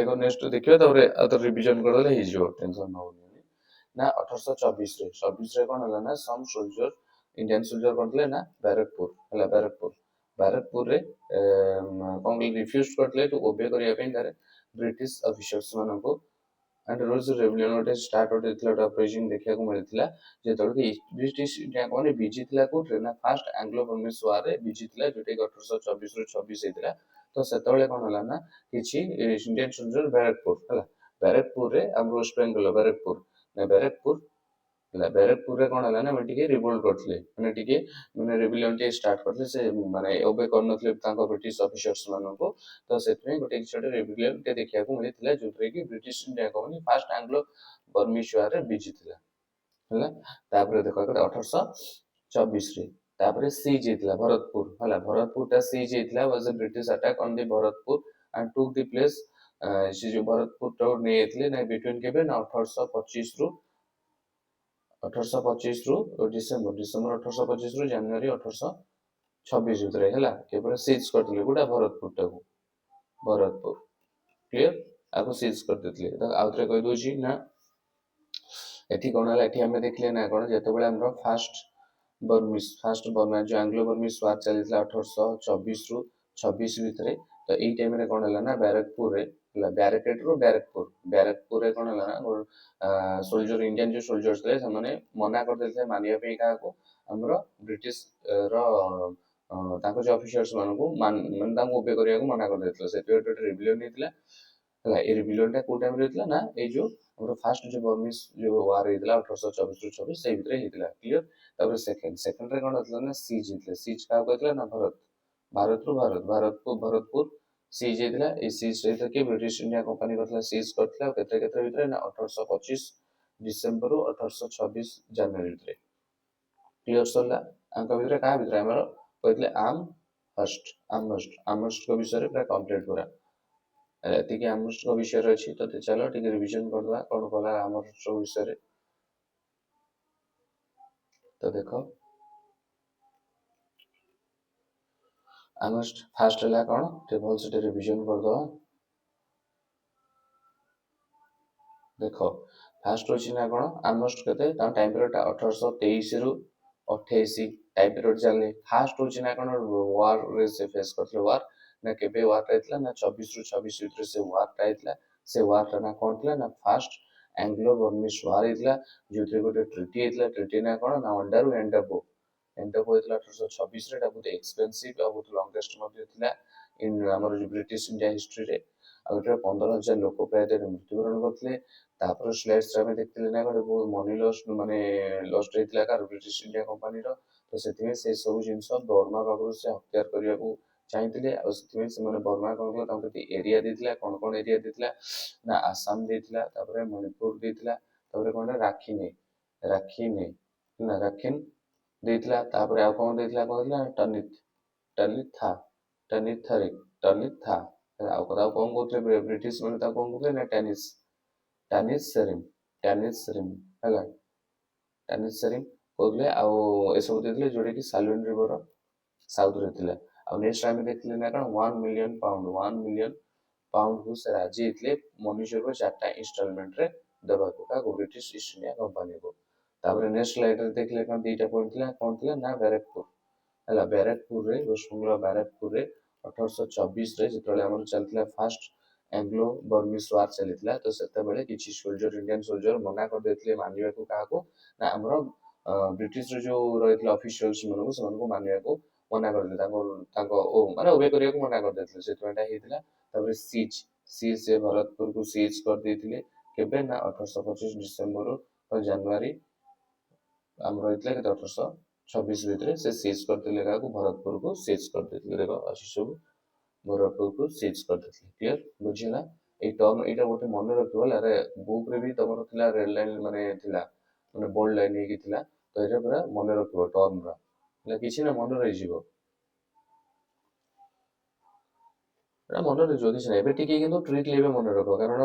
[SPEAKER 1] देखियो तबरे अदर रिवीजन करले हि जो टेंशन न होनी ना 1824 रे कोन हला ना सम सोल्जर इंडियन सोल्जर करथले ना बैरकपुर रे कोन रिफ्यूज करथले टू ओबे करिया पे तारे ब्रिटिश ऑफिसर्स मानको एंड रोज रेवलियन गोटे स्टार्ट होते अपरेजिंग देखा मिलता जो ब्रिटिश इंडिया कौन बीजीला कौटे ना फास्ट आंग्लो बर्मिश वार बीजीला जोटा कि 1824 ରୁ 26 होता तो से कौन है ना कि इंडियन सोल्जर बैरकपुर रे वेस्ट बेंगल बैरकपुर बैरकपुर रे कौन है ना टिके रिवोल्ट करथिले माने टिके माने रेबेलियन टे स्टार्ट करथिले से माने ओबे करनथिले तांको ब्रिटिश ऑफिसर्स मानको तो सेतमे गोटे किछटे रेबेलियन टे देखिया को मिलिथिला जोथरे कि British India company first Anglo Burmese war रे बीजिथिला हला तापर देखो 1824 रे तापर सीज हेतला भरतपुर ता सीज हेतला was a British attack on the Bharatpur and took the place से जो भरतपुर तो ने हेतले ना बिटवीन केबे ना 1825 ରୁ डिसेंबर 1825 ରୁ ଜାନୁଆରୀ 1826 ଭିତରେ ହେଲା କେବଳ ସିଜ କରିଥିଲେ କୋଉଟା ଭରତପୁର କ୍ଲିୟର ଆକୁ ସିଜ କରିଦେଇଥିଲେ ତ ଆଉ ଥରେ କହି ଦଉଛି ନା ଏଠି କଣ ହେଲା ଏଠି ଆମେ ଦେଖିଲେ ନା କଣ ଯେତେବେଳେ ଆମର ଫାଷ୍ଟ ବର୍ମା ଯୋଉ ଆଙ୍ଗ୍ଲୋ ବର୍ମିଶ ୱାର ଚାଲିଥିଲା 1824 ରୁ 26 ଭିତରେ ତ ଏଇ ଟାଇମ ରେ କଣ ହେଲା ନା ବ୍ୟାରକପୁରରେ ହେଲା ବ୍ୟାରକପୁରରେ କଣ ହେଲା ନା सोल्जर इंडियन जो सोल्जर्स थे ସେମାନେ ମନା କରିଦେଇଥିଲେ ମାନିବା ପାଇଁ କାହାକୁ ଆମର ବ୍ରିଟିଶ ର ତାଙ୍କ ଯୋଉ ଅଫିସର୍ସ ମାନଙ୍କୁ ମାନେ ତାଙ୍କୁ ଓବେ କରିବାକୁ ମନା କରିଦେଇଥିଲେ ସେଥିପାଇଁ ଗୋଟେ ରିବିଲିୟନ ହେଇଥିଲା ହେଲା ଏ ରିବିଲିୟନ ଟା କୋଉ ଟାଇମରେ ହେଇଥିଲା ନା ଏଇ ଯୋଉ ଆମର ଫାଷ୍ଟ ଯୋଉ ବର୍ମିଶ ଯୋଉ ୱାର ହେଇଥିଲା 1824 ରୁ 26 ସେଇ ଭିତରେ ହେଇଥିଲା କ୍ଲିୟର ତାପରେ ସେକେଣ୍ଡ ରେ କଣ ହେଇଥିଲା ନା ସିଜ ହେଇଥିଲା ସିଜ କାହାକୁ ହେଇଥିଲା ନା ଭାରତପୁର सीज ହେଇଥିଲା ଏ ସିଜ ସହିତ କି ବ୍ରିଟିଶ ଇଣ୍ଡିଆ କମ୍ପାନୀ କରିଥିଲା ସିଜ କରିଥିଲା କେତେ ଭିତରେ ନା 1825 डिसेंबर ରୁ 1826 ଜାନୁଆରୀ ଭିତରେ କ୍ଲିୟର ସରିଲା ଆଙ୍କ ଭିତରେ କାହା ଭିତରେ ଆମର କହିଥିଲେ ଆମହର୍ଷ୍ଟ ଙ୍କ ବିଷୟରେ ପୁରା କମ୍ପ୍ଲିଟ ପୁରା ଏତିକି ଆମହର୍ଷ୍ଟ ଙ୍କ ବିଷୟରେ ଅଛି ତ ଚାଲ ଟିକେ ରିଭିଜନ କରିଦବା କଣ କଲା ଆମହର୍ଷ୍ଟ ବିଷୟରେ ତ ଦେଖ ଆମହର୍ଷ୍ଟ फास्ट ହେଲା କଣ ଟିକେ ଭଲ ସେ ରିଭିଜନ କରିଦବା ଦେଖ फास्ट होची ना कोन आमस्ट केते ता टाइम पीरियड 1823 ରୁ 28 टाइम पीरियड चलले फास्ट होची ना कोन वार रे से फेस करथले वार ना केबे वार रहतला ना 24 ରୁ 26 ଭିତରେ से वार रहतला से वार ना कोन थला ना फास्ट एंग्लो बर्मिश वार हेतला जोथे गोटे ट्रिटी ना कोन ना अंडर एंडबो हेतला 1826 रे ता बहुत एक्सपेंसिव और बहुत लॉन्गेस्ट मध्ये थिला इन हमर ब्रिटिश इंडिया हिस्ट्री रे आ 15,000 लोक प्राय मृत्युवरण करथले तापर स्लेट्स रे देखथिले ना गोटे बहुत मनी लॉस्ट हेतला कार ब्रिटिश इंडिया कंपनी रो तो सेतिमे से सब जिंस बर्मा बाबू से हत्यार करिया को चाहिथिले आ सेतिमे से माने बर्मा कोन तांके एरिया देथिला कोन एरिया देथिला ना आसाम देथिला तापर मणिपुर देथिला तापर कोन राखिने ना राखिन देथिला तापर आ कोन देथिला कहला टनित था आ कोन कोथले ब्रिटिश माने ता कोन कोथले ना टानिस सेरिम हैला टानिस सेरिम कहले आ ए सब देथिले जोडे कि सालुन रिवर साउथ रे थिला आ नेक्स्ट टाइम देखथिले ना कोन 1 मिलियन पाउंड को से राजी हेतले मनुष्य को चारटा इंस्टॉलमेंट रे देबा को ब्रिटिश ईस्ट इंडिया कंपनी को तापर नेक्स्ट स्लाइड रे देखले कोन दीटा पॉइंट थिला कोन थिला ना बैरकपुर रे वेस्ट बंगाल बैरकपुर रे 1824 रे जेतले हमर चलथिला फास्ट एंग्लो बर्मिश वार चलीथिला तो सेतेबेले किछि सोल्जर इंडियन सोल्जर मना कर देथिले मानिबाकू काहाकू ना हमर ब्रिटिश रो जो रहिथिला ऑफिशियल्स मनकू सेमानकू मानिबाकू मना कर देता तांको ओ माने ओबे करियाकू मना कर देथिले सेतवेटा हेतिला तापर सीज सीज से भरतपुर को सीज कर देथिले केबे ना 1825 डिसेंबर और जनवरी आम रही के 1826 भितर से सीज करते भरतपुर को सीज कर देथिले देखो अछि सब भरतपुर को सीज कर देथिले क्लियर बुझिला ए टर्म एटा गोटे मन रखियो अरे बुक रे भी तमरो थिला रेड लाइन माने थिला माने बोल्ड लाइन हे थिला तो एटा पूरा मन रखियो टर्म रा ले किछि ना मन रहि जिवो एटा मन रहि जिवो किछि ना एबे टिके किंतु ट्रिक लेबे मन रखो कारण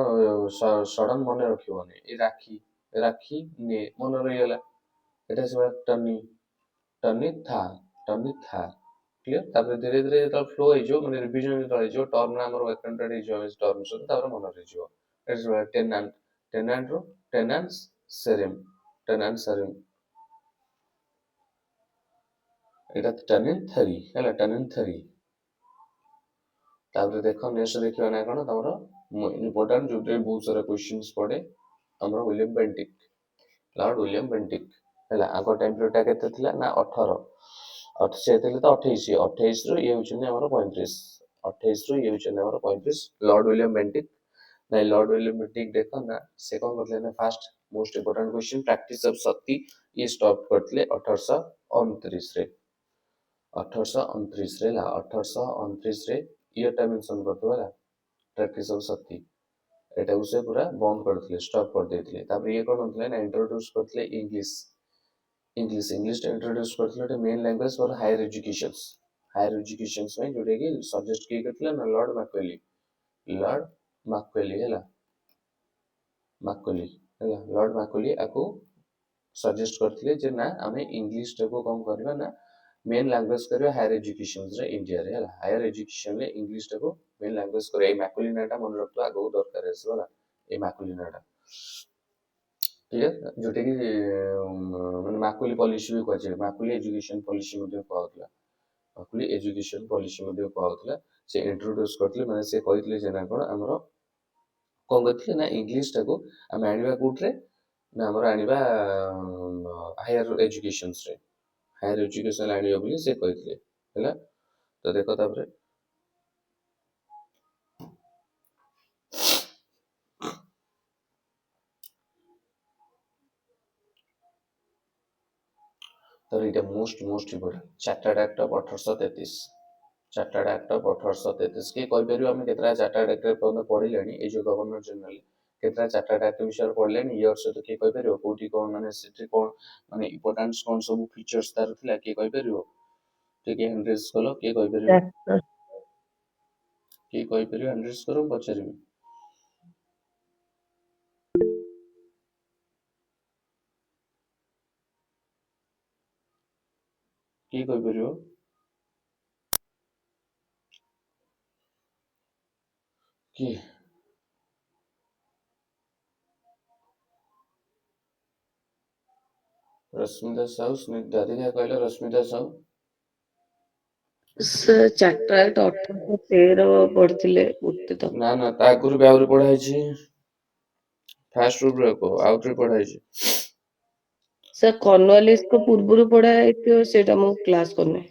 [SPEAKER 1] सडन मन रखियोनी ए राखी राखी ने मन रहि गेला एटा से टर्नी था क्लियर तापर धीरे धीरे जो फ्लो हो माने रिवीजन जो टर्म ना हमर अकाउंटेड हो टर्म सो तापर मन रहि जिवो इट्स टेनेंट रो टेनेंट्स सेरिम टेनेंट सेरिम एटा टेनेंट थरी हैला टेनेंट थरी तापर देखो नेक्स्ट देखियो ना कोन तमरो इंपोर्टेंट जो बहुत सारा क्वेश्चंस पड़े हमर William Bentinck Lord William Bentinck हैला आगो टेम्पलेट केते थिला ना 18 से तो 28 28 रु ये होचने हमर 35 28 रु ये होचने हमर 35 लॉर्ड विलियम बेंटिक ना लॉर्ड विलियम बेंटिक देखो ना से कोन करले ना first most important question practice of sati ये स्टॉप करतले 1829 रे 1829 रे ला 1829 रे ईयर टा मेंशन करतो होला प्रैक्टिस ऑफ सती एटा उसे पूरा बंद करतले स्टॉप कर देतले तापर ये कोन होतले ना इंट्रोड्यूस करतले इंग्लिश इंग्लिश इंट्रोड्यूस करतले main language for higher educations में जोटे कि सजेस्ट किए करतले ना लॉर्ड मैक्वेली हैला मैक्वेली हैला लॉर्ड मैक्वेली आको सजेस्ट करतले जे ना हमें इंग्लिश को कम करबा ना मेन लैंग्वेज करबा हायर एजुकेशन रे इंडिया रे हैला हायर एजुकेशन रे इंग्लिश को मेन लैंग्वेज करे ए मैक्वेली नाटा मन रखतो आगो दरकार है होला ए मैक्वेली नाटा क्लियर जोटे कि माने मैक्वेली पॉलिसी भी कहै मैक्वेली एजुकेशन पॉलिसी मध्ये कहउतला मैक्वेली एजुकेशन पॉलिसी मध्ये कहउतला से इंट्रोड्यूस करतले माने से कहितले जे ना कोन हमरो कोन कहतले ना इंग्लिश को हम आनिबा कोठरे ना हमरो आनिबा हायर एजुकेशंस रे हायर एजुकेशन आनिबा बोली से कहितले हैला तो देखो तापरे तो इटा most important chartered act of 1833 chartered act of 1833 के कहि परियो हम केतरा चार्टर्ड एक्ट पर पढिलेनी ए जो गवर्नर जनरल केतरा चार्टर्ड एक्ट विषय पढिलेनी इयर से तो के कहि परियो कोठी कोन माने सिटी कोन माने इंपोर्टेंस कोन सब फीचर्स तार थिला के कहि परियो ठीक है एंड्रेस कलो के कहि परियो के कहि परियो एंड्रेस करो पछरिबी के कहि परियो कि रश्मिता साहू स्निग्धाधिका कहले रश्मिता साहू
[SPEAKER 2] ଚାର୍ଟର ଆକ୍ଟ 1813 ପଢିଥିଲେ ଉତ୍ତିତ
[SPEAKER 1] ना ना तागुरु बाउरी पढ़ाई छी फास्ट रूप रे को आउटरी पढ़ाई छी
[SPEAKER 2] ସାର୍ କର୍ଣ୍ଣୱାଲିସଙ୍କ ପୂର୍ବରୁ ପଢା ହେଇଥିବ ସେଇଟା ମୁଁ କ୍ଲାସ କରିନି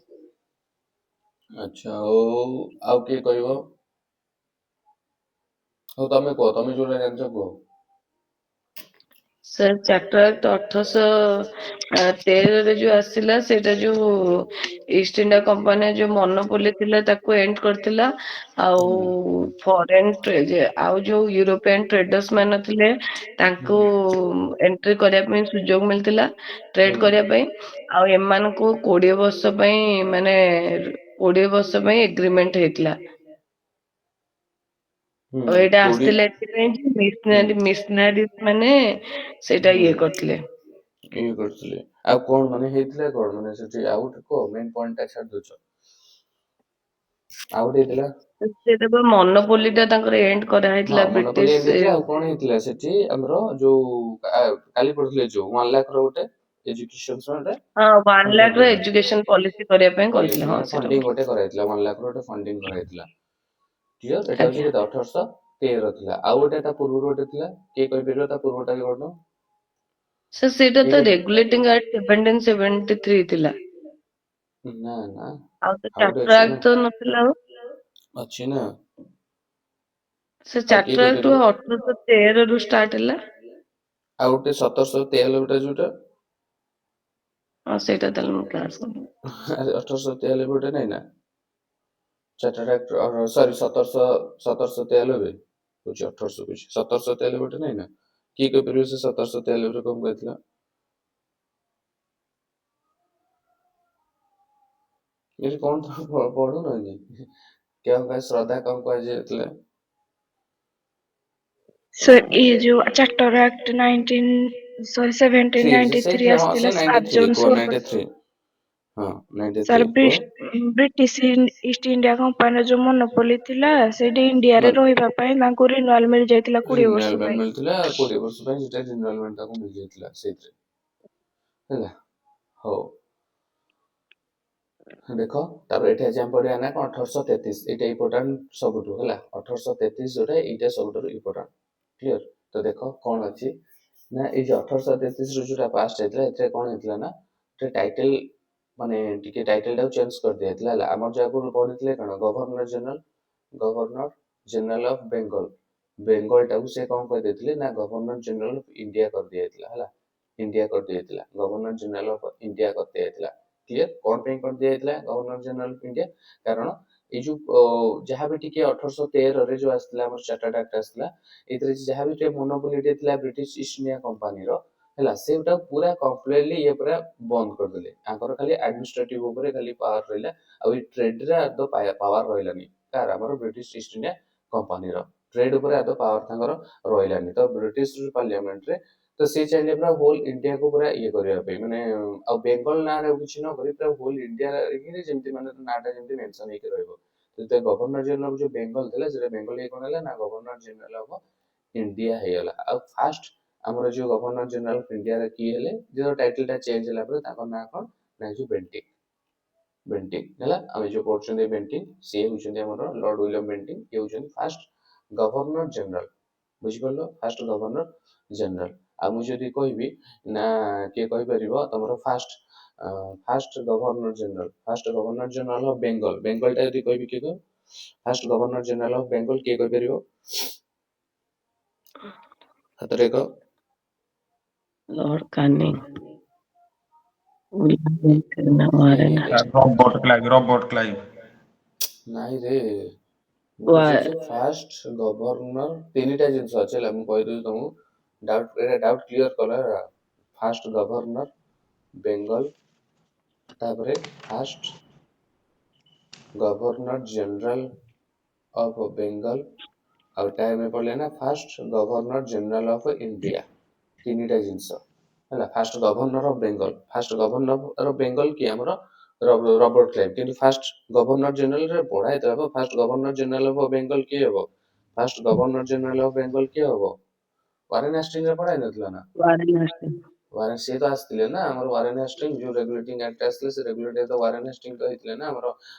[SPEAKER 1] अच्छा ओ आउ के कहबो हो तमे को तमे जोरा जानछ को
[SPEAKER 2] ସାର୍ ଚାର୍ଟର ଆକ୍ଟ 1813ରେ ଯୋଉ ଆସିଲା ସେଇଟା ଯୋଉ ଇଷ୍ଟ ଇଣ୍ଡିଆ କମ୍ପାନୀ ଯୋଉ ମନୋପୋଲି ଥିଲା ତାକୁ ଏଣ୍ଡ କରିଥିଲା ଆଉ ଫରେନ୍ ଆଉ ଯୋଉ ୟୁରୋପିଆନ ଟ୍ରେଡର୍ସ ମାନେ ଥିଲେ ତାଙ୍କୁ ଏଣ୍ଟ୍ରି କରିବା ପାଇଁ ସୁଯୋଗ ମିଳିଥିଲା ଟ୍ରେଡ୍ କରିବା ପାଇଁ ଆଉ ଏମାନଙ୍କୁ 20 ବର୍ଷ ପାଇଁ ମାନେ 20 ବର୍ଷ ପାଇଁ ଏଗ୍ରିମେଣ୍ଟ ହେଇଥିଲା ଏଇଟା ଆସିଥିଲା ଏଥିପାଇଁ ଯେ ମିଶନାରୀ ମାନେ ସେଇଟା ଇଏ କରିଥିଲେ
[SPEAKER 1] ଆଉ कोन माने हेतले कोन माने सेठी आउट को मेन पॉइंट टा छाड़ दोछ आउट हेतला
[SPEAKER 2] ସେଇଟା ବା ମନୋପୋଲିଟା ତାଙ୍କର ଏଣ୍ଡ କରାହେଇଥିଲା
[SPEAKER 1] ହଁ ମନୋପଲି
[SPEAKER 2] ବ୍ରିଟିଶ
[SPEAKER 1] ଏଣ୍ଡ ଆଉ कोन हेतला सेठी हमरो जो काली पढले जो 1 लाख रो गोटे एजुकेशन रे
[SPEAKER 2] ହଁ 1 ଲାख ର ଏଜୁକେशन ପଲିସି କରିବା ପାଇଁ
[SPEAKER 1] पॉलिसी
[SPEAKER 2] କହିଥିଲେ ହଁ
[SPEAKER 1] माने
[SPEAKER 2] ସେଇଟା
[SPEAKER 1] फंडिंग गोटे कराइतला 1 लाख रो गोटे फंडिंग कराइतला क्लियर एटा होची के 1800 13 ଥିଲା। ଆଉ ଗୋଟେ ତା ପୂର୍ବରୁ ଗୋଟେ ଥିଲା, କିଏ କହିପାରିବ ତା ପୂର୍ବଟା କଣ?
[SPEAKER 2] ସେଇଟା
[SPEAKER 1] କିଏ
[SPEAKER 2] ତ
[SPEAKER 1] କହିପାରିବ?
[SPEAKER 2] ରେଗୁଲେଟିଂ ଆକ୍ଟ 1773 ଥିଲା।
[SPEAKER 1] ନା ନା,
[SPEAKER 2] ଆଉ ତ
[SPEAKER 1] ଆଉ ଗୋଟେ
[SPEAKER 2] ଚାର୍ଟର
[SPEAKER 1] ଅଛି ନା,
[SPEAKER 2] ଆକ୍ଟ ତ ନଥିଲା ଆଉ।
[SPEAKER 1] ଅଛି ନା।
[SPEAKER 2] ସେ
[SPEAKER 1] ଆଉ କିଏ
[SPEAKER 2] ଚାର୍ଟର ଆକ୍ଟ
[SPEAKER 1] କହିପାରିବ?
[SPEAKER 2] 1813 ରୁ ଷ୍ଟାର୍ଟ ହେଲା।
[SPEAKER 1] ଆଉ ଗୋଟେ 1793 ଯୋଉଟା
[SPEAKER 2] ସେଇଟା ତାହେଲେ ମୁଁ କ୍ଲାସ କରିନି।
[SPEAKER 1] 1893 ଗୋଟେ ନାଇଁ ନା, ଚାର୍ଟର୍ଡ ଆକ୍ଟ, ସରି 1793 କହୁଛି 1800 କହୁଛି, 1793 ଗୋଟେ ନାଇଁ ନା, କିଏ କହିପାରିବ ସେ 1793 କଣ କହିଥିଲା? ଏଠି କଣ ତ ପଢୁନ କି? କେଉଁ ପାଇଁ ଶ୍ରଦ୍ଧା କଣ କୁହାଯାଇଥିଲା?
[SPEAKER 3] ଇଏ ଯୋଉ ଚାର୍ଟର ଆକ୍ଟ 1793
[SPEAKER 1] ହଁ ସେ
[SPEAKER 3] ଆସିଥିଲା ସାର
[SPEAKER 1] 93
[SPEAKER 3] ଜନ
[SPEAKER 1] କୁହ,
[SPEAKER 3] ସୋର।
[SPEAKER 1] 93 ହଁ 93
[SPEAKER 3] ସାର୍
[SPEAKER 1] କୁହ।
[SPEAKER 3] ବ୍ରିଟିଶ ଇଷ୍ଟ ଇଣ୍ଡିଆ କମ୍ପାନୀର ଯୋଉ ମନୋପଲି ଥିଲା ସେଇଠି ଇଣ୍ଡିଆରେ
[SPEAKER 1] ମାନେ
[SPEAKER 3] ରହିବା ପାଇଁ ତାଙ୍କୁ ରିନ୍ୟୁଆଲ ମିଳିଯାଇଥିଲା 20 ବର୍ଷ
[SPEAKER 1] ରିନ୍ୟୁଆଲମେଣ୍ଟ
[SPEAKER 3] ପାଇଁ।
[SPEAKER 1] ମିଳିଥିଲା 20 ବର୍ଷ ପାଇଁ, ସେଟା ରିନ୍ୟୁଆଲମେଣ୍ଟ ତାକୁ ମିଳିଯାଇଥିଲା ସେଇଥିରେ, ହେଲା। ହଉ ଦେଖ, ତାପରେ ଏଠି ଆଜି ଆମେ ପଢିବା ନା କଣ 1833, ଏଇଟା ଇମ୍ପୋର୍ଟାଣ୍ଟ ସବୁଠୁ, ହେଲା। 1833 ଯୋଉଟା ଏଇଟା ସବୁଠାରୁ ଇମ୍ପୋର୍ଟାଣ୍ଟ, କ୍ଲିୟର। ତ ଦେଖ କଣ ଅଛି ନା, ଏଇ ଯୋଉ 1833 ରୁ ଯୋଉଟା ପାସ୍ ହେଇଥିଲା, ଏଥିରେ କଣ ହେଇଥିଲା ନା, ଟାଇଟେଲ ମାନେ ଟିକେ ଟାଇଟେଲ ଟାକୁ ଚେଞ୍ଜ କରିଦିଆଯାଇଥିଲା, ହେଲା। ଆମର ଯାହାକୁ ପଢିଥିଲେ କଣ, ଗଭର୍ଣ୍ଣର ଜେନେରାଲ ଅଫ ବେଙ୍ଗଲ, ବେଙ୍ଗଲଟାକୁ ସେ କଣ କରିଦେଇଥିଲେ ନା ଗଭର୍ଣ୍ଣର ଜେନେରାଲ ଅଫ ଇଣ୍ଡିଆ କରିଦିଆଯାଇଥିଲା, ହେଲା। ଇଣ୍ଡିଆ କରିଦିଆଯାଇଥିଲା, ଗଭର୍ଣ୍ଣର ଜେନେରାଲ ଅଫ ଇଣ୍ଡିଆ କରିଦିଆଯାଇଥିଲା। କ୍ଲିୟର, କଣ ପାଇଁ କରିଦିଆଯାଇଥିଲା ଗଭର୍ଣ୍ଣର ଜେନେରାଲ ଅଫ ଇଣ୍ଡିଆ? କାରଣ ଏଇ ଯୋଉ ଯାହାବି ଟିକେ 1813 ଯୋଉ ଆସିଥିଲା ଆମର ଚାର୍ଟର୍ଡ ଆକ୍ଟ ଆସିଥିଲା, ଏଥିରେ ଯାହାବି ଟିକେ ମୋନୋପୋଲି ଥିଲା ବ୍ରିଟିଶ ଇଷ୍ଟ ଇଣ୍ଡିଆ କମ୍ପାନୀର, ହେଲା, ସେଟା ପୁରା କମ୍ପ୍ଲିଟଲି ଇଏ ପୁରା ବନ୍ଦ କରିଦେଲେ। ତାଙ୍କର ଖାଲି ଆଡମିନିଷ୍ଟ୍ରେଟିଭ ଉପରେ ଖାଲି ପାୱାର ରହିଲା, ଆଉ ଏଇ ଟ୍ରେଡରେ ଆଦୌ ପାୱାର ରହିଲାନି। କାହାର, ଆମର ବ୍ରିଟିଶ ଇଷ୍ଟ ଇଣ୍ଡିଆ କମ୍ପାନୀର ଟ୍ରେଡ ଉପରେ ଆଦୌ ପାୱାର ତାଙ୍କର ରହିଲାନି। ତ ବ୍ରିଟିଶ ପାର୍ଲିଆମେଣ୍ଟରେ ତ ସେ ଚାହିଁଲେ ପୁରା ହୋଲ ଇଣ୍ଡିଆକୁ ପୁରା ଇଏ କରିବା ପାଇଁ, ମାନେ ଆଉ ବେଙ୍ଗଲ ନାଁରେ ଆଉ କିଛି ନ କରି ପୁରା ହୋଲ ଇଣ୍ଡିଆ ଯେମିତି ମାନେ ନାଁଟା ଯେମିତି ମେନସନ ହେଇକି ରହିବ। ଯେତେବେଳେ ଗଭର୍ଣ୍ଣର ଜେନେରାଲ ଯୋଉ ବେଙ୍ଗଲ ଥିଲା, ସେଟା ବେଙ୍ଗଲ କଣ ହେଲା ନା ଗଭର୍ଣ୍ଣର ଜେନେରାଲ ଅଫ ଇଣ୍ଡିଆ ହେଇଗଲା। ଆଉ ଫାଷ୍ଟ ଆମର ଯୋଉ ଗଭର୍ଣ୍ଣର ଜେନେରାଲ ଅଫ ଇଣ୍ଡିଆରେ କିଏ ହେଲେ, ଯୋଉ ଟାଇଟେଲ ଟା ଚେଞ୍ଜ ହେଲା ପରେ ତାଙ୍କ ନାଁ କଣ ନା ଯୋଉ ବେଣ୍ଟିକ, ବେଣ୍ଟିକ ହେଲା। ଆମେ ଯୋଉ ପଢୁଛନ୍ତି ବେଣ୍ଟିକ, ସିଏ ହଉଛନ୍ତି ଆମର ଲର୍ଡ ୱିଲିୟମ ବେଣ୍ଟିକ, ଇଏ ହଉଛନ୍ତି ଫାଷ୍ଟ ଗଭର୍ଣ୍ଣର ଜେନେରାଲ, ବୁଝିପାରିଲ, ଫାଷ୍ଟ ଗଭର୍ଣ୍ଣର ଜେନେରାଲ। ଆଉ ମୁଁ ଯଦି କହିବି ନା, କିଏ କହିପାରିବ ତମର first governor general of Bengal, ବେଙ୍ଗଲଟା ଯଦି କହିବି କିଏ କହିବ? First governor general of Bengal କିଏ କହିପାରିବ? ହାତରେ ଏକ
[SPEAKER 2] ଲର୍ଡ କାନିଂ,
[SPEAKER 4] ରବର୍ଟ କ୍ଲାଇଭ।
[SPEAKER 1] ନାଇଁ ରେ, ମୁଁ ବୁଝଉଛି ଫାଷ୍ଟ ଗଭର୍ଣ୍ଣର, ତିନିଟା ଜିନିଷ ଅଛି, ହେଲା। ମୁଁ କହିଦେବି ତମକୁ, ଡାଉଟ କ୍ଲିୟର କଲା। ଫାଷ୍ଟ ଗଭର୍ଣ୍ଣର ବେଙ୍ଗଲ, ତାପରେ first governor general of Bengal, ଆଉ ଟାଇମ ପଡିଲେ ନା first governor general of India, ତିନିଟା ଜିନିଷ, ହେଲା। First governor of Bengal, first governor of Bengal କିଏ ଆମର ରବର୍ଟ କ୍ଲାଇଭ, କିନ୍ତୁ ଫାଷ୍ଟ ଗଭର୍ଣ୍ଣର ଜେନେରାଲ ପଢା ହେଇଥିଲା, first governor general of Bengal କିଏ ହବ? First governor general of Bengal କିଏ ହବ? ୱାରେନ ହାଷ୍ଟିଙ୍ଗରେ ପଢା ହେଇନଥିଲା ନା? ସିଏ ତ ଆସିଥିଲେ ନା ଆମର ୱାରେନ ହାଷ୍ଟିଙ୍ଗ, ଯୋଉ ରେଗୁଲେଟିଂ ଆକ୍ଟ ଆସିଥିଲେ, ସେ ରେଗୁଲେଟର ତ ୱାରେନ ହାଷ୍ଟିଙ୍ଗ ତ ହେଇଥିଲେ ନା ଆମର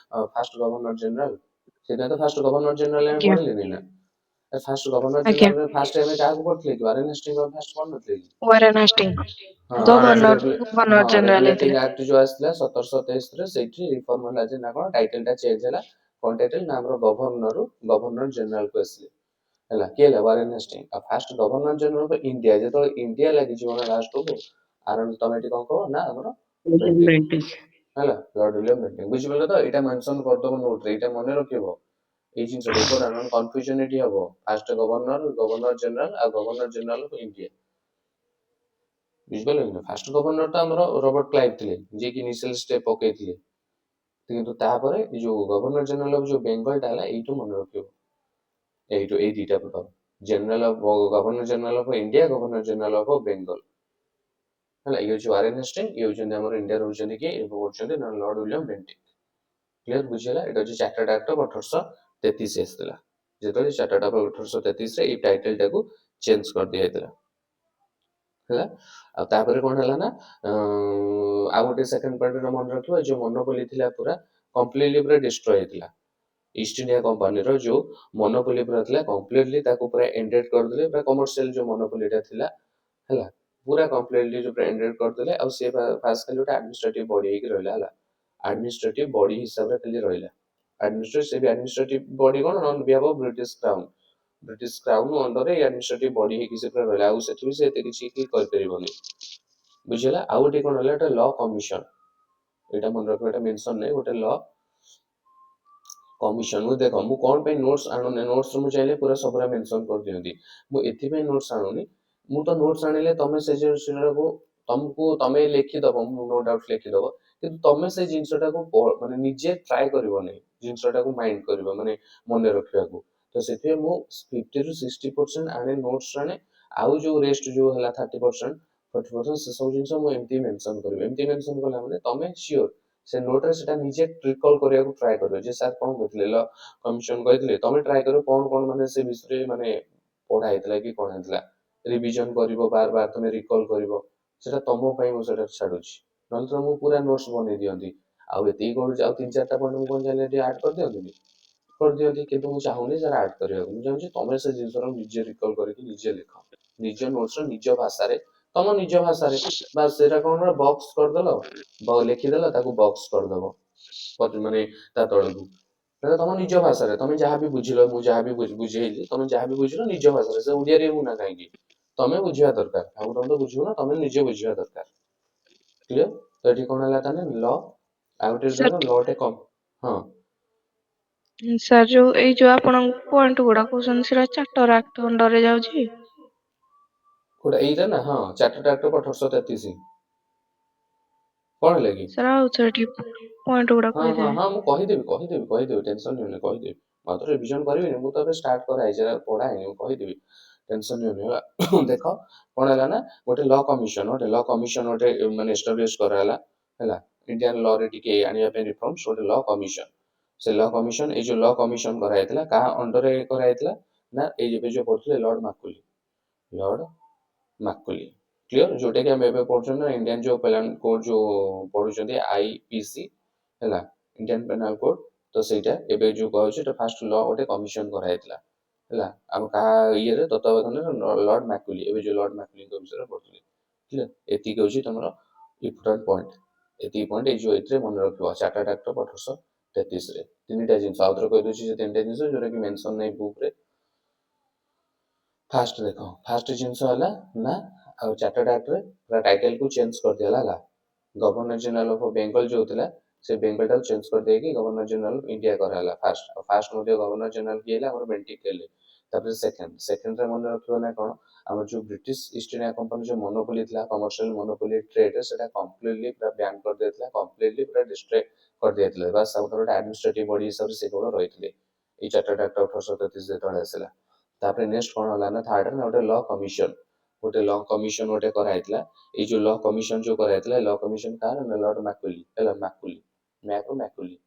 [SPEAKER 1] ଫାଷ୍ଟ ଗଭର୍ଣ୍ଣର ଜେନେରାଲ। ସେଇଟା ତ ଫାଷ୍ଟ ଗଭର୍ଣ୍ଣର ଜେନେରାଲ ଆମେ
[SPEAKER 3] ଆଜ୍ଞା
[SPEAKER 1] ପଢିଲେନି ନା? ଫାଷ୍ଟ ଗଭର୍ଣ୍ଣର
[SPEAKER 3] ଆଜ୍ଞା
[SPEAKER 1] ଜେନେରାଲ ଫାଷ୍ଟ ଆମେ କାହାକୁ ପଢିଥିଲେ କି? ୱାରେନ ହାଷ୍ଟିଙ୍ଗ ଫାଷ୍ଟ ପଢିନଥିଲେ କି?
[SPEAKER 3] ୱାରେନ୍ ହାଷ୍ଟିଙ୍ଗ
[SPEAKER 1] ହଁ,
[SPEAKER 3] ଗଭର୍ଣ୍ଣର ଜେନେରାଲ
[SPEAKER 1] ରେଗୁଲେଟିଂ
[SPEAKER 3] ହେଇଥିଲେ।
[SPEAKER 1] ଆକ୍ଟ ଯୋଉ ଆସିଥିଲା 1723 ସେଇଠି ରିଫର୍ମ ହେଲା ଯେ ନା କଣ ଟାଇଟେଲ ଟା ଚେଞ୍ଜ ହେଲା। କଣ ଟାଇଟେଲ ନା ଆମର ଗଭର୍ଣ୍ଣର ଜେନେରାଲ କୁ ଆସିଲେ, ହେଲା। କିଏ ହେଲା? Warren Hastings. ଆଉ first governor general of India, ଯେତେବେଳେ ଇଣ୍ଡିଆ ଲାଗିଯିବ ନା ଲାଷ୍ଟକୁ, ତମେ ଏଠି କଣ କହ ନା ଆମର ବେଣ୍ଟିକ, ହେଲା, ଲର୍ଡ ୱିଲିୟମ ବେଣ୍ଟିକ। ବୁଝିପାରିଲ ତ? ଏଇଟା ମେନସନ କରିଦବ ନୋଟରେ, ଏଇଟା ମନେ ରଖିବ। ଏଇ ଜିନିଷଟା ଇମ୍ପୋର୍ଟାଣ୍ଟ, କନଫ୍ୟୁଜନ ଏଠି ହବ। ଫାଷ୍ଟ ଗଭର୍ଣ୍ଣର ଜେନେରାଲ ଆଉ ଗଭର୍ଣ୍ଣର ଜେନେରାଲ ଅଫ ଇଣ୍ଡିଆ, ବୁଝିପାରିଲ କି? ଫାଷ୍ଟ ଗଭର୍ଣ୍ଣର ତ ଆମର ରବର୍ଟ କ୍ଲାଇଭ ଥିଲେ, ଯିଏକି ଇନିସିଆଲ ଷ୍ଟେପ ପକେଇଥିଲେ। କିନ୍ତୁ ତାପରେ ଯୋଉ ଗଭର୍ଣ୍ଣର ଜେନେରାଲ ଅଫ ଯୋଉ ବେଙ୍ଗଲଟା ହେଲା, ଏଇଠୁ ମନେ ରଖିବ, ଏଇଠୁ ଏଇ ଦିଟା ପଦ, governor general of India, governor general of Bengal, ହେଲା। ଇଏ ହଉଛି ୱାରେନ ହାଷ୍ଟିଙ୍ଗ, ଇଏ ହଉଛନ୍ତି ଆମର ଇଣ୍ଡିଆର ହଉଛନ୍ତି କିଏ? ଇଏ ହଉଛନ୍ତି ଲର୍ଡ ୱିଲିୟମ ବେଣ୍ଟିକ। କ୍ଲିୟର, ବୁଝିଗଲା? ଏଇଟା ହଉଛି ଚାର୍ଟର୍ଡ ଆକ୍ଟ ଅଫ 1833 ଆସିଥିଲା, ଯେତେବେଳେ ଚାର୍ଟର୍ଡ ଆକ୍ଟ ଅଫ 1833 ରେ ଏଇ ଟାଇଟେଲ ଟାକୁ ଚେଞ୍ଜ କରିଦିଆଯାଇଥିଲା, ହେଲା। ଆଉ ତାପରେ କଣ ହେଲା ନା, ଆଉ ଗୋଟେ ସେକେଣ୍ଡ ପଏଣ୍ଟ ମନେ ରଖିବ, ଯୋଉ ମୋନୋପୋଲି ଥିଲା ପୁରା କମ୍ପ୍ଲିଟଲି ପୁରା ଡିଷ୍ଟ୍ରୟ ହେଇଥିଲା। ଇଷ୍ଟ ଇଣ୍ଡିଆ କମ୍ପାନୀର ଯୋଉ ମୋନୋପୋଲି ପୁରା ଥିଲା କମ୍ପ୍ଲିଟଲି ତାକୁ ପୁରା ଏଣ୍ଡେଡ୍ କରିଦେଲେ, ପୁରା କମର୍ସିଆଲ ଯୋଉ ମୋନୋପୋଲିଟା ଥିଲା ହେଲା, ପୁରା କମ୍ପ୍ଲିଟଲି ଯୋଉ ଏଣ୍ଡେଡ୍ କରିଦେଲେ। ଆଉ ସେ ଫାଷ୍ଟ ଖାଲି ଗୋଟେ ଆଡମିନିଷ୍ଟ୍ରେଟିଭ ବଡି ହେଇକି ରହିଲା ହେଲା, ଆଡମିନିଷ୍ଟ୍ରେଟିଭ ବଡି ହିସାବରେ ଖାଲି ରହିଲା। ସେ ବି ଆଡମିନିଷ୍ଟ୍ରେଟିଭ ବଡି କଣ on behalf of British crown ଅଣ୍ଡରରେ ଏଇ ଆଡମିନିଷ୍ଟ୍ରେଟିଭ ବଡି ହେଇକି ସେ ପୁରା ରହିଲା। ଆଉ ସେଠି ବି ସେ ଏତେ କିଛି କରିପାରିବନି, ବୁଝିଲା। ଆଉ ଗୋଟେ କଣ ହେଲା, ଗୋଟେ ଲ କମିଶନ, ଏଇଟା ମନେ ରଖିବା, ଏଇଟା ମେନସନ ନାହିଁ, ଗୋଟେ ଲ କମିଶନ। ଦେଖ ମୁଁ କଣ ପାଇଁ ନୋଟ୍ସ ଆଣୁନି, ନୋଟ୍ସ ମୁଁ ଚାହିଁଲେ ପୁରା ସବୁରା ମେନସନ କରିଦିଅନ୍ତି, ମୁଁ ଏଥିପାଇଁ ନୋଟ୍ସ ଆଣୁନି। ମୁଁ ତ ନୋଟ୍ସ ଆଣିଲେ ତମେ ସେ ଜିନିଷଟାକୁ ତମେ ଲେଖିଦବ, ମୁଁ ନୋ ଡାଉଟ ଲେଖିଦବ, କିନ୍ତୁ ତମେ ସେ ଜିନିଷଟାକୁ ମାନେ ନିଜେ ଟ୍ରାଏ କରିବନି, ଜିନିଷଟାକୁ ମାଇଣ୍ଡ କରିବ, ମାନେ ମନେ ରଖିବାକୁ। ତ ସେଥିପାଇଁ ମୁଁ 50-60% ଆଣେ ନୋଟ୍ସ ଆଣେ, ଆଉ ଯୋଉ ରେଷ୍ଟ ଯୋଉ ହେଲା 30-40% ସେ ସବୁ ଜିନିଷ ମୁଁ ଏମିତି ମେନସନ କରିବି। ଏମିତି ମେନସନ କଲା ମାନେ ତମେ ସିଓର ସେ ନୋଟରେ ସେଟା ନିଜେ ରିକଲ୍ କରିବାକୁ ଟ୍ରାଏ କରିବ, ଯେ ସାର୍ କଣ କହିଥିଲେ, ଲ କମିଶନ କହିଥିଲେ, ତମେ ଟ୍ରାଏ କରିବ କଣ କଣ ମାନେ ସେ ବିଷୟରେ ମାନେ ପଢା ହେଇଥିଲା କି କଣ ହେଇଥିଲା, ରିଭିଜନ କରିବ, ବାର ବାର ତମେ ରିକଲ୍ କରିବ। ସେଟା ତମ ପାଇଁ ମୁଁ ସେଟା ଛାଡୁଛି, ନହେଲେ ତ ମୁଁ ପୁରା ନୋଟ୍ସ ବନେଇ ଦିଅନ୍ତି। ଆଉ ଏତିକି କରୁଛି, ଆଉ 3-4ଟା ପଏଣ୍ଟ ମୁଁ କଣ ଚାହିଁଲେ ଟିକେ ଆଡ୍ କରିଦିଅନ୍ତି, କିନ୍ତୁ ମୁଁ ଚାହୁଁନି ସେଟା ଆଡ୍ କରିବାକୁ। ମୁଁ ଚାହୁଁଛି ତମେ ସେ ଜିନିଷର ନିଜେ ରିକଲ୍ କରିକି ନିଜେ ଲେଖ, ନିଜ ନୋଟ୍ସର ନିଜ ଭାଷାରେ, ତମ ନିଜ ଭାଷାରେ। ବାସ୍ ସେଟା କଣ ବକ୍ସ କରିଦେଲ, ଲେଖିଦେଲ, ତାକୁ ବକ୍ସ କରିଦବ ମାନେ ତା ତଳକୁ। ସେଟା ତମ ନିଜ ଭାଷାରେ, ତମେ ଯାହା ବି ବୁଝିଲ, ମୁଁ ଯାହା ବି ବୁଝେଇଲି, ତମେ ଯାହା ବି ବୁଝିଲ ନିଜ ଭାଷାରେ, ସେ ଓଡିଆରେ ହଉ ନା କାହିଁକି ତମେ ବୁଝିବା ଦରକାର। ଆଉ ତମେ ତ ବୁଝିବ ନା, ତମେ ନିଜେ ବୁଝିବା ଦରକାର। କ୍ଲିୟର? ତ ଏଠି କଣ ହେଲା ତାହେଲେ ଲ, ଆଉ ଗୋଟେ
[SPEAKER 3] ସାର୍
[SPEAKER 1] ଲ ଟେ କମ। ହଁ
[SPEAKER 3] ସାର୍ ଯୋଉ ଏଇ ଯୋଉ ଆପଣ ପଏଣ୍ଟ ଗୁଡା କହୁଛନ୍ତି ସେଟା ଚାର୍ଟର ଆକ୍ଟ ଅଣ୍ଡରରେ ଯାଉଛି?
[SPEAKER 1] କୋଉଟା ଏଇଟା ନା? ହଁ, ଚାର୍ଟର୍ଡ ଆକ୍ଟ ଅଫ୍ 1833। କଣ ହେଲା କି?
[SPEAKER 3] ସାର୍ ଆଉ ଥରେ ଟିକେ ପଏଣ୍ଟ ଗୁଡା
[SPEAKER 1] ହଁ ହଁ
[SPEAKER 3] କହିଦେବେ।
[SPEAKER 1] ହଁ, ମୁଁ କହିଦେବି, ଟେନସନ ନିଅନି, କହିଦେବି। ମୁଁ ତ ରିଭିଜନ କରିବିନି, ମୁଁ ତ ଏବେ ଷ୍ଟାର୍ଟ କରାହେଇଛି, ପଢା ହେଇନି, ମୁଁ କହିଦେବି, ଟେନସନ ନିଅନି ହେଲା। ଦେଖ କଣ ହେଲା ନା, ଗୋଟେ ଲ କମିଶନ ଗୋଟେ ମାନେ ଏଷ୍ଟାବ୍ଲିଶ କରାହେଲା ହେଲା, ଇଣ୍ଡିଆନ ଲ ରେ ଟିକେ ଆଣିବା ପାଇଁ ରିଫର୍ମସ, ଗୋଟେ ଲ କମିଶନ। ସେ ଲ କମିଶନ, ଏଇ ଯୋଉ ଲ କମିଶନ କରାଯାଇଥିଲା, କାହା ଅଣ୍ଡରରେ କରାଯାଇଥିଲା ନା, ଏଇ ଏବେ ଯୋଉ ପଢୁଥିଲେ ଲର୍ଡ ମାକୁଲି। କ୍ଲିୟର? ଯୋଉଟା କି ଆମେ ଏବେ ପଢୁଛନ୍ତି ନା, ଇଣ୍ଡିଆନ ଯୋଉ ପେନାଲ କୋଡ ଯୋଉ ପଢୁଛନ୍ତି, IPC ହେଲା, ଇଣ୍ଡିଆନ ପେନାଲ କୋଡ। ତ ସେଇଟା ଏବେ ଯୋଉ କହୁଛି, ଏଟା ଫାଷ୍ଟ ଲ ଗୋଟେ କମିଶନ କରାଯାଇଥିଲା ହେଲା, ଆମ କାହା ଇଏରେ, ତତ୍ତ୍ୱାବଧାନରେ, ଲର୍ଡ ମାକୁଲି। ଏବେ ଯୋଉ ଲର୍ଡ ମାକୁଲିଙ୍କ ବିଷୟରେ ପଢୁଥିଲେ। କ୍ଲିୟର? ଏତିକି ହଉଛି ତମର ଇମ୍ପୋର୍ଟାଣ୍ଟ ପଏଣ୍ଟ। ଏତିକି ପଏଣ୍ଟ ଏଇ ଯୋଉ ଏଥିରେ ମନେ ରଖିବ, ଚାର୍ଟର୍ଡ ଆକ୍ଟ ଅଫ୍ 1833 ରେ। ତିନିଟା ଜିନିଷ ଆଉଥରେ କହିଦଉଛି, ସେ ତିନିଟା ଜିନିଷ ଯୋଉଟା କି ମେନସନ ନାହିଁ ବୁକ୍ ରେ। ଫାଷ୍ଟ ଦେଖ, ଫାଷ୍ଟ ଜିନିଷ ହେଲା ନା, ଆଉ ଚାର୍ଟର୍ଡ ଆକ୍ଟରେ ପୁରା ଟାଇଟେଲକୁ ଚେଞ୍ଜ କରିଦିଆଲା ହେଲା। ଗଭର୍ଣ୍ଣର ଜେନେରାଲ ଅଫ ବେଙ୍ଗଲ ଯୋଉ ଥିଲା, ସେ ବେଙ୍ଗଲଟାକୁ ଚେଞ୍ଜ କରିଦେଇକି ଗଭର୍ଣ୍ଣର ଜେନେରାଲ ଅଫ ଇଣ୍ଡିଆ କରାହେଲା ଫାଷ୍ଟ। ଆଉ ଫାଷ୍ଟ ମଧ୍ୟ ଗଭର୍ଣ୍ଣର ଜେନେରାଲ କିଏ ହେଲା, ଆମର ବେଣ୍ଟିକ ହେଲେ। ତାପରେ ସେକେଣ୍ଡରେ ମନେ ରଖିବ ନା କଣ, ଆମର ଯୋଉ ବ୍ରିଟିଶ ଇଷ୍ଟ ଇଣ୍ଡିଆ କମ୍ପାନୀ ଯୋଉ ମୋନୋପୋଲି ଥିଲା, କମର୍ସିଆଲ ମୋନୋପୋଲି ଟ୍ରେଡ, ସେଟା କମ୍ପ୍ଲିଟଲି ପୁରା ବ୍ୟାନ୍ କରିଦେଇଥିଲା, କମ୍ପ୍ଲିଟଲି ପୁରା ଡିଷ୍ଟ୍ରୟ କରିଦେଇଥିଲେ। ବାସ୍ ଆଉ ଗୋଟେ ଆଡମିନିଷ୍ଟ୍ରେଟିଭ ବଡି ହିସାବରେ ସେ କେବଳ ରହିଥିଲେ, ଏଇ ଚାର୍ଟର୍ଡ ଆକ୍ଟ ଅଫ୍ 1833 ଯେତେବେଳେ ଆସିଲା। ତାପରେ ନେକ୍ସଟ କଣ ହେଲା ନା, ଥାର୍ଡରେ ନା ଗୋଟେ ଲ କମିଶନ, ଗୋଟେ କରାହେଇଥିଲା। ଏଇ ଯୋଉ ଲ କମିଶନ ଯୋଉ କରାଯାଇଥିଲା, ଲ କମିଶନ କାହାର ନା, ଲର୍ଡ ମାକୁଲି ହେଲା,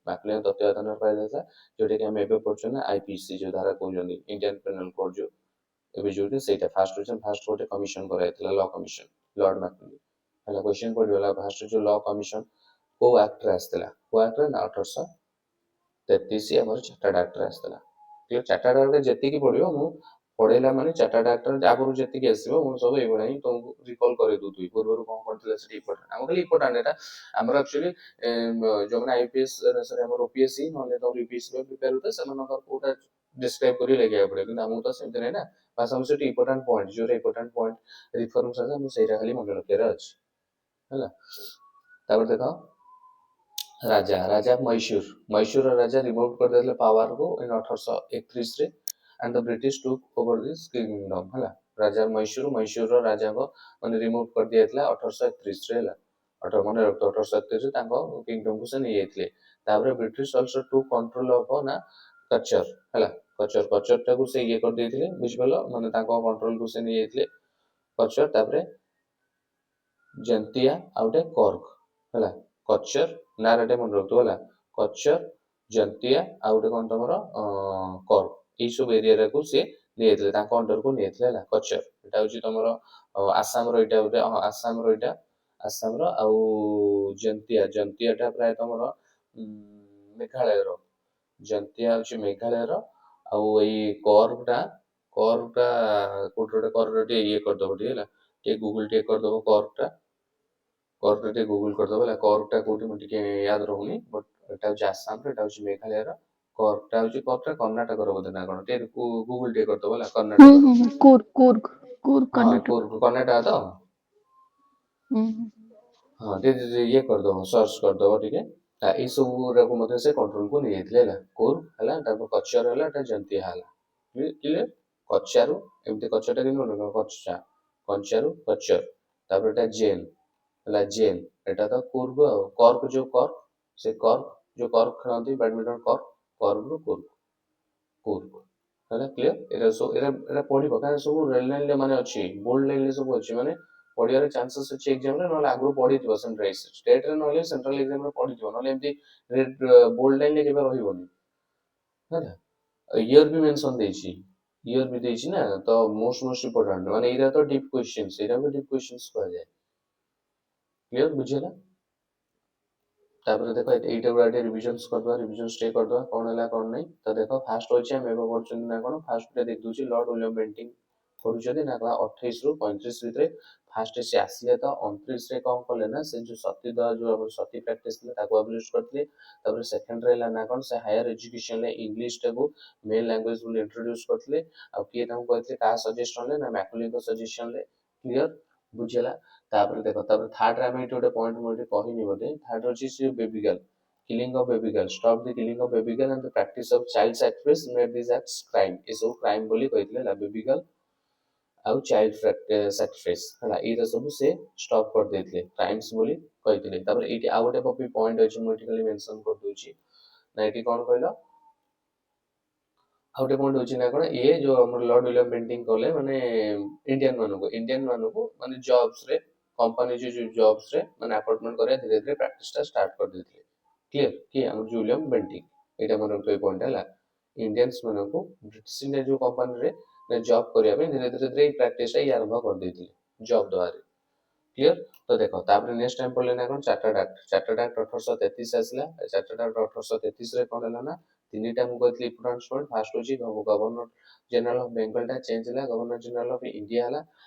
[SPEAKER 1] ମାକୁଲିଙ୍କ ତତ୍ତ୍ୱାବଧାନରେ କରାଯାଇଥିଲା। ଯୋଉଟା କି ଆମେ ଏବେ ପଢୁଛୁ ନା, IPC ଯୋଉ ଧାରା କହୁଛନ୍ତି, ଇଣ୍ଡିଆନ ପେନାଲ କୋଡ ଯୋଉ ଏବେ ଯୋଉଠି, ସେଇଟା ଫାଷ୍ଟ ଗୋଟେ କମିଶନ କରାଯାଇଥିଲା, ଲ କମିଶନ, ଲର୍ଡ ମାକୁଲି ହେଲା। କ୍ୱେଶ୍ଚନ ପଡିଗଲା, ଫାଷ୍ଟ ଯୋଉ ଲ କମିଶନ କୋଉ ଆକ୍ଟରେ ଆସିଥିଲା, କୋଉ ଆକ୍ଟରେ ନା 1833 ଆମର ଚାର୍ଟର୍ଡ ଆକ୍ଟରେ ଆସିଥିଲା। ଚାର୍ଟର୍ଡ ଆକ୍ଟରେ ଯେତିକି ପଡିବ, ମୁଁ ପଢେଇଲା ମାନେ ଚାର୍ଟର୍ଡ ଆକ୍ଟରେ ଆଗରୁ ଯେତିକି ଆସିବ, ମୁଁ ସବୁ ଏଇଭଳିଆ ହିଁ ତମକୁ ରିକଲ୍ କରେଇ ଦଉଥିବି, ପୂର୍ବରୁ କଣ କରିଥିଲେ ସେଠି ଇମ୍ପୋର୍ଟାଣ୍ଟ। ଆମର ଖାଲି ଇମ୍ପୋର୍ଟାଣ୍ଟ ଏଟା, ଆମର ଆକ୍ଚୁଆଲି ଯୋଉମାନେ IPS ଆମର OPSC ନହେଲେ ତମର UPSC ପାଇଁ ପ୍ରିପେୟାର ହଉଥିଲେ, ସେମାନଙ୍କର କୋଉଟା ଡିସ୍କ୍ରାଇବ କରି ଲେଖିବାକୁ ପଡିବ, କିନ୍ତୁ ଆମକୁ ତ ସେମିତି ନାହିଁ ନା। ବାସ୍ ଆମର ସେଠି ଇମ୍ପୋର୍ଟାଣ୍ଟ ପଏଣ୍ଟ, ଯୋଉଟା ଇମ୍ପୋର୍ଟାଣ୍ଟ ପଏଣ୍ଟ ରିଫର୍ମସ ଅଛି, ଆମକୁ ସେଇଟା ଖାଲି ମନେ ରଖିବାର ଅଛି ହେଲା। ତାପରେ ଦେଖ, ରାଜା ମହୀଶୂରର ରାଜା ରିମୁଭ କରିଦେଇଥିଲେ ପାୱାରକୁ ଇନ୍ 1831 ରେ, and the British took over this kingdom ହେଲା। ରାଜା ମହୀଶୂରର ରାଜାଙ୍କ ମାନେ ରିମୁଭ କରିଦିଆଯାଇଥିଲା 1831 ରେ ହେଲା। ମନେ ରଖ, 1831 ରେ ତାଙ୍କ କିଙ୍ଗଡମକୁ ସେ ନେଇଯାଇଥିଲେ। ତାପରେ British also took control of ନା କଚର ହେଲା, କଚରଟାକୁ ସେ ଇଏ କରିଦେଇଥିଲେ, ବୁଝିପାରିଲ, ମାନେ ତାଙ୍କ କଣ୍ଟ୍ରୋଲକୁ ସେ ନେଇଯାଇଥିଲେ କଚର। ତାପରେ ଜେନ୍ତିଆ ଆଉ ଗୋଟେ କର୍ଗ ହେଲା, କଚର ନାଁରେ ମନେ ରଖୁଥିବ ହେଲା, କଚର, ଜନ୍ତିଆ ଆଉ ଗୋଟେ କଣ ତମର କର୍ଗ, ଏଇ ସବୁ ଏରିଆକୁ ସିଏ ନେଇଯାଇଥିଲେ, ତାଙ୍କ ଅଣ୍ଡରକୁ ନେଇଯାଇଥିଲେ ହେଲା। କଚର ଏଇଟା ହଉଛି ତମର ଆସାମର, ଏଇଟା ଗୋଟେ ଆସାମର। ଆଉ ଜନ୍ତିଆଟା ପ୍ରାୟ ତମର ମେଘାଳୟର ଜନ୍ତିଆ ହଉଛି ମେଘାଳୟର, ଆଉ ଏଇ କର୍ଗଟା କୋଉଠି ଗୋଟେ କର୍ଗ ଟିକେ ଇଏ କରିଦବ ଟିକେ ହେଲା, ଟିକେ ଗୁଗୁଲ ଟିକେ କରିଦବ କର୍ଗଟା ଟିକେ ଗୁଗୁଲ କରିଦବ ହେଲା, କର୍ଗଟା କୋଉଠି ମୁଁ ଟିକେ ୟାଦ ରହୁନି, ବଟ୍ ଏଟା ହଉଛି ଆସାମର, ଏଟା ହଉଛି ମେଘାଳୟର, କର୍ଗଟା କର୍ଣ୍ଣାଟକର ବୋଧେ ନା କଣ, ଟିକେ ଗୁଗୁଲ ଟିକେ କରିଦବ ହେଲା, କର୍ଣ୍ଣାଟକର।
[SPEAKER 4] କୁର୍ଗ
[SPEAKER 1] ହଁ
[SPEAKER 4] କର୍ଣ୍ଣାଟକ।
[SPEAKER 1] କର୍ଣ୍ଣାଟକ ତ।
[SPEAKER 4] ହୁଁ
[SPEAKER 1] ହଁ ଟିକେ ଇଏ କରିଦବ, ସର୍ଚ୍ଚ କରିଦବ ଟିକେ। ଏଇ ସବୁକୁ ମଧ୍ୟ ସେ କଣ୍ଟ୍ରୋଲକୁ ନେଇଯାଇଥିଲେ ହେଲା, କୁର୍ଗ ହେଲା, ତାପରେ କଚର ହେଲା, ଏଟା ଜନ୍ତିଆ ହେଲା, କ୍ଲିୟର। କଚାରୁ ଏମିତି କଚରଟା କିନ୍ତୁ ମନେ କଞ୍ଚାରୁ କଚର, ତାପରେ ଏଟା ଜେନ୍ ହେଲା, ଜେନ୍ ଏଟା ତ କୁର୍ଗ ଆଉ କର୍ଗ ଯୋଉ କର୍ଗ, ସେ କର୍ଗ ଯୋଉ କର୍ଗ ଖେଳନ୍ତି ବ୍ୟାଡମିଣ୍ଟନ, କର୍ଗରୁ କୁର୍ଗ ହେଲା, କ୍ଲିୟର। ଏଟା ପଢିବ, କାରଣ ସବୁ ରେଲ ଲାଇନରେ ମାନେ ଅଛି, ବୋଲ୍ଡ ଲାଇନରେ ସବୁ ଅଛି, ମାନେ ପଢିବାର ଚାନ୍ସେସ୍ ଅଛି ଏକ୍ସାମରେ, ନହେଲେ ଆଗରୁ ପଢିଥିବ ଷ୍ଟେଟରେ, ନହେଲେ ସେଣ୍ଟ୍ରାଲ ଏକ୍ସାମରେ ପଢିଥିବ, ନହେଲେ ଏମିତି ବୋଲ୍ଡ ଲାଇନରେ କେବେ ରହିବନି ହେଲା। ଇୟର ବି ମେନସନ ଦେଇଛି, ଇୟର ବି ଦେଇଛି ନା, ତ ମୋଷ୍ଟ ଇମ୍ପୋର୍ଟାଣ୍ଟ ମାନେ ଏଇଟା ତ ଡିପ୍ କ୍ୱେଶ୍ଚିନ୍ସ, ଏଇଟାକୁ ଡିପ୍ କ୍ୱେଶ୍ଚିନ୍ସ କୁହାଯାଏ, କ୍ଲିୟର ବୁଝିହେଲା। ତାପରେ ଦେଖ ଏଇଟା ଗୁଡା ଟିକେ ରିଭିଜନ କରିଦବା, ଟିକେ କରିଦବା କଣ ହେଲା କଣ ନାହିଁ। ତ ଦେଖ ଫାଷ୍ଟ ଅଛି ଆମେ ଏବେ ପଢୁଛନ୍ତି ନା କଣ, ଫାଷ୍ଟ ଦେଖିଦଉଛି ଲର୍ଡ ୱିଲିୟମ ବେଣ୍ଟିଂ କରୁଛନ୍ତି ନା କଣ 28 ରୁ 35 ଭିତରେ। ଫାଷ୍ଟ ସେ ଆସିଲେ ତ 29 ରେ କଣ କଲେ ନା, ସେ ଯୋଉ ସତୀଦାହ ଯୋଉ ଆମର ସତୀ ପ୍ରାକ୍ଟିସ ଥିଲା ତାକୁ ଆବଲିଶ କରିଥିଲେ। ତାପରେ ସେକେଣ୍ଡ ରହିଲା ନା କଣ, ସେ ହାୟର ଏଜୁକେସନରେ ଇଂଲିଶ ଟାକୁ ମେନ୍ ଲାଙ୍ଗୁଏଜ ବୋଲି ଇଣ୍ଟ୍ରୋଡ୍ୟୁସ କରିଥିଲେ। ଆଉ କିଏ ତାଙ୍କୁ କହିଥିଲେ, କାହା ସଜେସନରେ ନା ମ୍ୟାକୁଲିଙ୍କ ସଜେସନରେ, କ୍ଲିୟର ବୁଝିହେଲା। ତାପରେ ଦେଖ, ତାପରେ ଥାର୍ଡରେ ଆମେ ଏଠି ଗୋଟେ ପଏଣ୍ଟ ମୁଁ ଏଠି କହିନି ବୋଧେ, ଥାର୍ଡ ଅଛି ସେ baby girl, killing of baby girl, stop the killing of baby girl and the practice of child sacrifice made these acts crime, ଏସବୁ କ୍ରାଇମ ବୋଲି କହିଥିଲେ ହେଲା, ବେବି ଗାର୍ଲ ଆଉ ଚାଇଲ୍ଡ ସାକ୍ରିଫାଇସ୍ ହେଲା, ଏଇଟା ସବୁ ସେ ଷ୍ଟପ୍ କରିଦେଇଥିଲେ, କ୍ରାଇମ୍ସ ବୋଲି କହିଥିଲେ। ତାପରେ ଏଇଠି ଆଉ ଗୋଟେ କପି ପଏଣ୍ଟ ଅଛି, ମୁଁ ଏଠି ଖାଲି ମେନସନ କରିଦଉଛି ନା, ଏଠି କଣ କହିଲ, ଆଉ ଗୋଟେ ପଏଣ୍ଟ ଅଛି ନା କଣ, ଇଏ ଯୋଉ ଆମର ଲର୍ଡ ୱିଲିୟମ ବେଣ୍ଟିଂ କଲେ, ମାନେ ଇଣ୍ଡିଆନ ମାନଙ୍କୁ ମାନେ ଜବ୍ସରେ, କମ୍ପାନୀ ଯୋଉ ଜବ୍ସରେ ମାନେ ଆପଏଣ୍ଟମେଣ୍ଟ କରିବା ଧୀରେ ଧୀରେ ପ୍ରାକ୍ଟିସଟା ଷ୍ଟାର୍ଟ କରିଦେଇଥିଲେ, କ୍ଲିୟର। କି ଆମର ଯୋଉ ୱିଲିୟମ ବେଣ୍ଟିଂ, ଏଇଟା ମନେ ରଖିବ ଏଇ ପଏଣ୍ଟ ହେଲା, ଇଣ୍ଡିଆନ୍ସ ମାନଙ୍କୁ ବ୍ରିଟିଶ ଇଣ୍ଡିଆ ଯୋଉ କମ୍ପାନୀରେ ଜବ୍ କରିବା ପାଇଁ ଧୀରେ ଧୀରେ ଏଇ ପ୍ରାକ୍ଟିସଟା ଇ ଆରମ୍ଭ କରିଦେଇଥିଲେ, ଜବ୍ ଦେବାରେ, କ୍ଲିୟର। ତ ଦେଖ ତାପରେ ନେକ୍ସଟ ଟାଇମ ପଡିଲେ ନା କଣ, ଚାର୍ଟର୍ଡ ଆକ୍ଟ। 1833 ଆସିଲା। ଚାର୍ଟର୍ଡ ଆକ୍ଟ 1833 ରେ କଣ ହେଲା ନା, ତିନିଟା ମୁଁ କହିଥିଲି ଇମ୍ପୋର୍ଟାଣ୍ଟ ପଏଣ୍ଟ। ଫାଷ୍ଟ ହଉଛି ଗଭର୍ଣ୍ଣର ଜେନେରାଲ ଅଫ ବେଙ୍ଗଲ ଟା ଚେଞ୍ଜ ହେଲା, ଗଭର୍ଣ୍ଣର ଜେନେରାଲ ଅଫ ଇଣ୍ଡିଆ ହେଲା।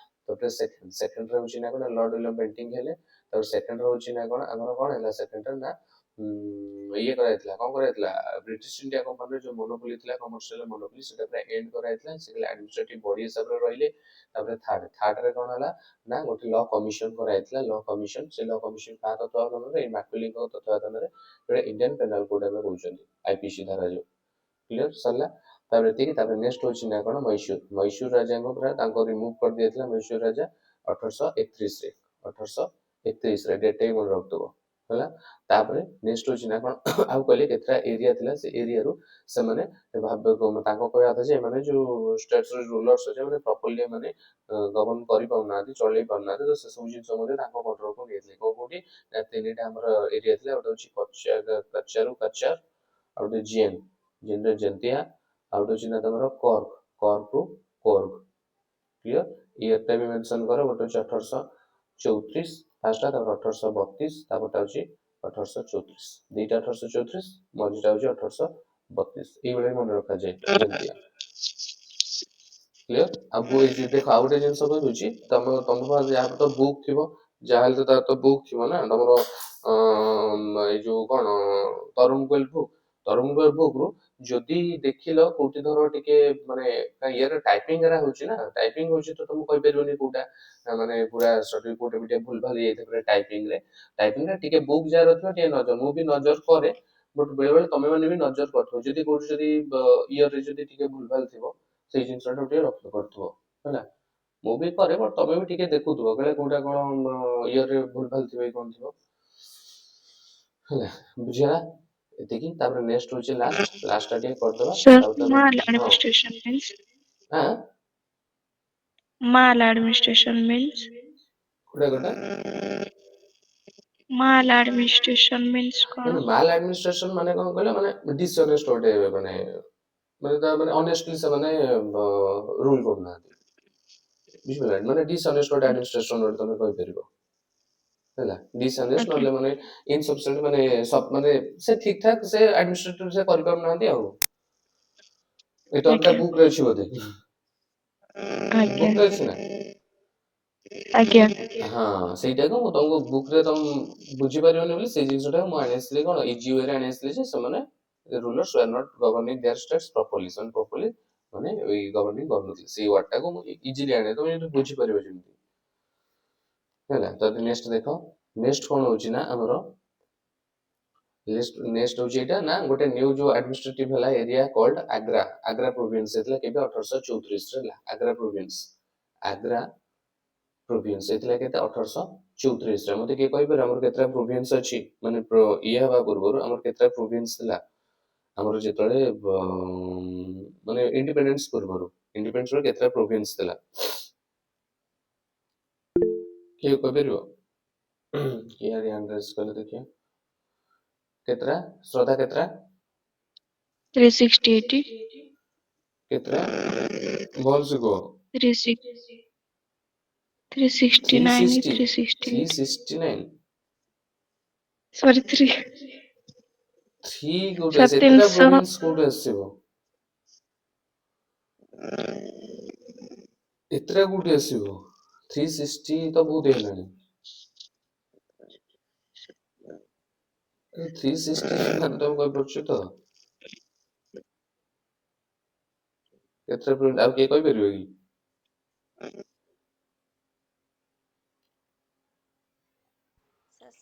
[SPEAKER 1] ତାପରେ ସେକେଣ୍ଡରେ ହଉଛି ନା କଣ, ଲର୍ଡ ୱିଲିୟମ ବେଣ୍ଟିଂ ହେଲେ। ତାପରେ ସେକେଣ୍ଡରେ ହଉଛି ନା କଣ, ଆମର କଣ ହେଲା ସେକେଣ୍ଡରେ ନା, ଇଏ କରାଯାଇଥିଲା, କଣ କରାଯାଇଥିଲା, ବ୍ରିଟିଶ ଇଣ୍ଡିଆ କମ୍ପାନୀର ଯୋଉ ମୋନୋପୋଲି ଥିଲା, କମର୍ସିଆଲ ମୋନୋପୋଲି, ସେଟା ପୁରା ଏଣ୍ଡ କରାଯାଇଥିଲା, ସେ ଆଡମିନିଷ୍ଟ୍ରେଟିଭ ବଡି ହିସାବରେ ରହିଲେ। ତାପରେ ଥାର୍ଡରେ କଣ ହେଲା ନା, ଗୋଟେ ଲ କମିଶନ କରାଯାଇଥିଲା, ଲ କମିଶନ। ସେ ଲ କମିଶନ କାହା ତତ୍ତ୍ୱାବଧାନରେ, ଏଇ ମ୍ୟାକୁଲିଙ୍କ ତତ୍ତ୍ୱାବଧାନରେ, ଯୋଉଟା ଇଣ୍ଡିଆନ ପେନାଲ କୋଡ୍ ଆମେ କହୁଛନ୍ତି, ଆଇପିସି ଧାରା ଯୋଉ, କ୍ଲିୟର ସରିଲା। ତାପରେ ଏତିକି। ତାପରେ ନେକ୍ସଟ ହଉଛି ନା କଣ, ମହୀଶୂର ରାଜାଙ୍କୁ ପୁରା ତାଙ୍କ ରିମୁଭ କରିଦିଆଯାଇଥିଲା, ମହୀଶୂର ରାଜା 1831ରେ, 1831ରେ ଡେଟ୍ ଟା ମନେ ରଖିଦବ ହେଲା। ତାପରେ ନେକ୍ସଟ ହଉଛି ନା କଣ, ଆଉ କହିଲେ କେତେଟା ଏରିଆ ଥିଲା, ସେ ଏରିଆରୁ ସେମାନେ ତାଙ୍କ କହିବା କଥା ଯେ ଏମାନେ ଯୋଉ ଷ୍ଟେଟ୍ସ ରୁଲର୍ସ ଅଛି, ମାନେ ପ୍ରପରଲି ମାନେ ଗଭର୍ଣ୍ଣ କରିପାରୁନାହାନ୍ତି, ଚଳେଇ ପାରୁନାହାନ୍ତି, ତ ସେସବୁ ଜିନିଷ ମଧ୍ୟ ତାଙ୍କ କଣ୍ଟ୍ରୋଲକୁ ନେଇଥିଲେ। କୋଉଠି ନା, ତିନିଟା ଆମର ଏରିଆ ଥିଲା, ଗୋଟେ ହଉଛି କଚାରୁ କଚାର, ଆଉ ଗୋଟେ ଜେନରେ ଜେନ୍ତିଆ, ଆଉ ଗୋଟେ ହଉଛି ନା ତମର କର୍ଗରୁ କୋର୍ଗ, କ୍ଲିୟର। ଇୟରଟା ବି ମେନସନ କର, ଗୋଟେ ହଉଛି 1834 ଫାର୍ଷ୍ଟଟା, ତାପରେ 1832, ତାପରଟା ହଉଛି 1834, ଦିଟା 1834, ମଝିଟା ହଉଛି 1832, ଏଇଭଳିଆ ମନେ ରଖାଯାଏ ଯେମିତିଆ, କ୍ଲିୟର। ଆଉ ଦେଖ ଆଉ ଗୋଟେ ଜିନିଷ କହିଦଉଛି, ତମ ପାଖରେ ଯାହାର ତ ବୁକ୍ ଥିବ, ଯାହାହେଲେ ତ ତାର ତ ବୁକ୍ ଥିବ ନା ତମର, ଏଇ ଯୋଉ କଣ ତରୁଣ ଗୋଏଲ ବୁକ୍ ରୁ ଯଦି ଦେଖିଲ କୋଉଠି ଧର ଟିକେ ମାନେ ଇଏରେ ଟାଇପିଂ ଏରା ହଉଛି ନା, ଟାଇପିଂ ହଉଛି ତ ତମକୁ କହିପାରିବନି କୋଉଟା ମାନେ ପୁରା ସଠିକ, କୋଉଟା ବି ଟିକେ ଭୁଲ ଭାଲ ହେଇଯାଇଥାଏ ଟାଇପିଂରେ ଟିକେ ବୁକ୍ ଯାହାର ଥିବ ଟିକେ ନଜର, ମୁଁ ବି ନଜର କରେ, ବଟ୍ ବେଳେ ବେଳେ ତମେ ମାନେ ବି ନଜର କରିଥିବ, ଯଦି କୋଉଠି ଯଦି ଇୟରରେ ଯଦି ଟିକେ ଭୁଲ ଭାଲ ଥିବ, ସେଇ ଜିନିଷଟା ଟିକେ ରକ୍ତ କରୁଥିବ ହେଲା। ମୁଁ ବି କରେ, ବଟ୍ ତମେ ବି ଟିକେ ଦେଖୁଥିବ କହିଲେ କୋଉଟା କଣ ଇୟରରେ ଭୁଲ ଭାଲ ଥିବ କି କଣ ଥିବ ହେଲା, ବୁଝିଗଲା ଏତିକି। ତାପରେ ନେକ୍ସଟ ହଉଛି ଲାଷ୍ଟଟା ଟିକେ କରିଦବା,
[SPEAKER 3] Sir,
[SPEAKER 1] ତାପରେ
[SPEAKER 3] mal
[SPEAKER 1] ହଁ
[SPEAKER 3] administration means
[SPEAKER 1] ଆଁ
[SPEAKER 3] mal administration means
[SPEAKER 1] କୋଉଟା
[SPEAKER 3] mal administration means କଣ?
[SPEAKER 1] ମାନେ ମାଲ ଆଡମିନିଷ୍ଟ୍ରେସନ ମାନେ କଣ କହିଲ, ମାନେ ଡିସଅନେଷ୍ଟ ଗୋଟେ ମାନେ ତା ମାନେ ଅନେଷ୍ଟଲି ସେମାନେ ରୁଲ କରୁନାହାନ୍ତି, ବୁଝିପାରିଲ, ମାନେ ଡିସଅନେଷ୍ଟ ଗୋଟେ ଆଡମିନିଷ୍ଟ୍ରେସନ ତମେ କହିପାରିବ ହେଲା ଡିସଅନେଷ୍ଟ
[SPEAKER 3] ଆଜ୍ଞା
[SPEAKER 1] ନହେଲେ ମାନେ ଇନସଫିସିଏଣ୍ଟ ମାନେ ମାନେ ସେ ଠିକ ଠାକ ସେ ଆଡମିନିଷ୍ଟ୍ରେଟିଭ ସେ କରିପାରୁନାହାନ୍ତି ଆଉ। ଏ ଟର୍ମଟା
[SPEAKER 3] ଆଜ୍ଞା
[SPEAKER 1] ବୁକ୍ ରେ ଅଛି ବୋଧେ
[SPEAKER 3] ଆଜ୍ଞା
[SPEAKER 1] ବୁକ୍ ରେ ଅଛି ନା?
[SPEAKER 3] ଆଜ୍ଞା
[SPEAKER 1] ହଁ ସେଇଟାକୁ ମୁଁ ତମକୁ ବୁକ୍ ରେ ତମ ବୁଝିପାରିବନି ବୋଲି ସେଇ ଜିନିଷଟା ମୁଁ ଆଣି ଆସିଲି କଣ ଇଜି ୱେରେ ଆଣି ଆସିଲି ଯେ ସେମାନେ rulers were not governing their states properly ସେମାନେ ପ୍ରପରଲି ମାନେ ଏଇ ଗଭର୍ଣ୍ଣିଂ କରୁନଥିଲେ ସେଇ ୱାର୍ଡଟାକୁ ମୁଁ ଇଜିଲି ଆଣି ତମେ ଯେମିତି ବୁଝିପାରିବ ଯେମିତି ହେଲା। ତ ନେକ୍ସଟ ଦେଖ ନେକ୍ସଟ କଣ ହଉଛି ନା ଆମର ନେକ୍ସଟ ହଉଛି ଏଇଟା ନା ଗୋଟେ ନ୍ୟୁ ଯୋଉ ଆଡମିନିଷ୍ଟ୍ରେଟିଭ ହେଲା area called Agra Agra province ହେଇଥିଲା କେବେ 1834 ରେ ହେଲା ଆଗ୍ରା ପ୍ରୋଭିନ୍ସ ଆଗ୍ରା ପ୍ରୋଭିନ୍ସ ହେଇଥିଲା କେତେ 1834 ରେ। ମତେ କିଏ କହିପାରିବ ଆମର କେତେଟା ପ୍ରୋଭିନ୍ସ ଅଛି ମାନେ ଇଏ ହେବା ପୂର୍ବରୁ ଆମର କେତେଟା ପ୍ରୋଭିନ୍ସ ଥିଲା ଆମର ଯେତେବେଳେ ମାନେ ଇଣ୍ଡିପେଣ୍ଡେନ୍ସ ପୂର୍ବରୁ ଇଣ୍ଡିପେଣ୍ଡେନ୍ସ ର କେତେଟା ପ୍ରୋଭିନ୍ସ ଥିଲା କିଏ କହିପାରିବ? କିଏ ହ୍ୟାଣ୍ଡ ରେଜ୍ କଲେ ଦେଖିବା କେତେଟା ଶ୍ରଦ୍ଧା କେତେଟା
[SPEAKER 3] 360
[SPEAKER 1] କେତେଟା ଭଲସେ କୁହ
[SPEAKER 3] 369
[SPEAKER 1] 360
[SPEAKER 3] 368
[SPEAKER 1] 369
[SPEAKER 3] ସରି 3
[SPEAKER 1] 3 କୋଉଠି
[SPEAKER 3] ସାର୍
[SPEAKER 1] ଆସେ ଏତେଟା
[SPEAKER 3] 300
[SPEAKER 1] ପ୍ରୋଭିନ୍ସ କୋଉଠି ଆସିବ ଏତେଟା କୋଉଠି ଆସିବ 360 ତ ବହୁତ ହେଲାଣି 360 ମାନେ ତମେ କହିପାରୁଛ ତ କେତେଟା ପ୍ରୋଭିନ୍ସ ଆଉ କିଏ କହିପାରିବ କି?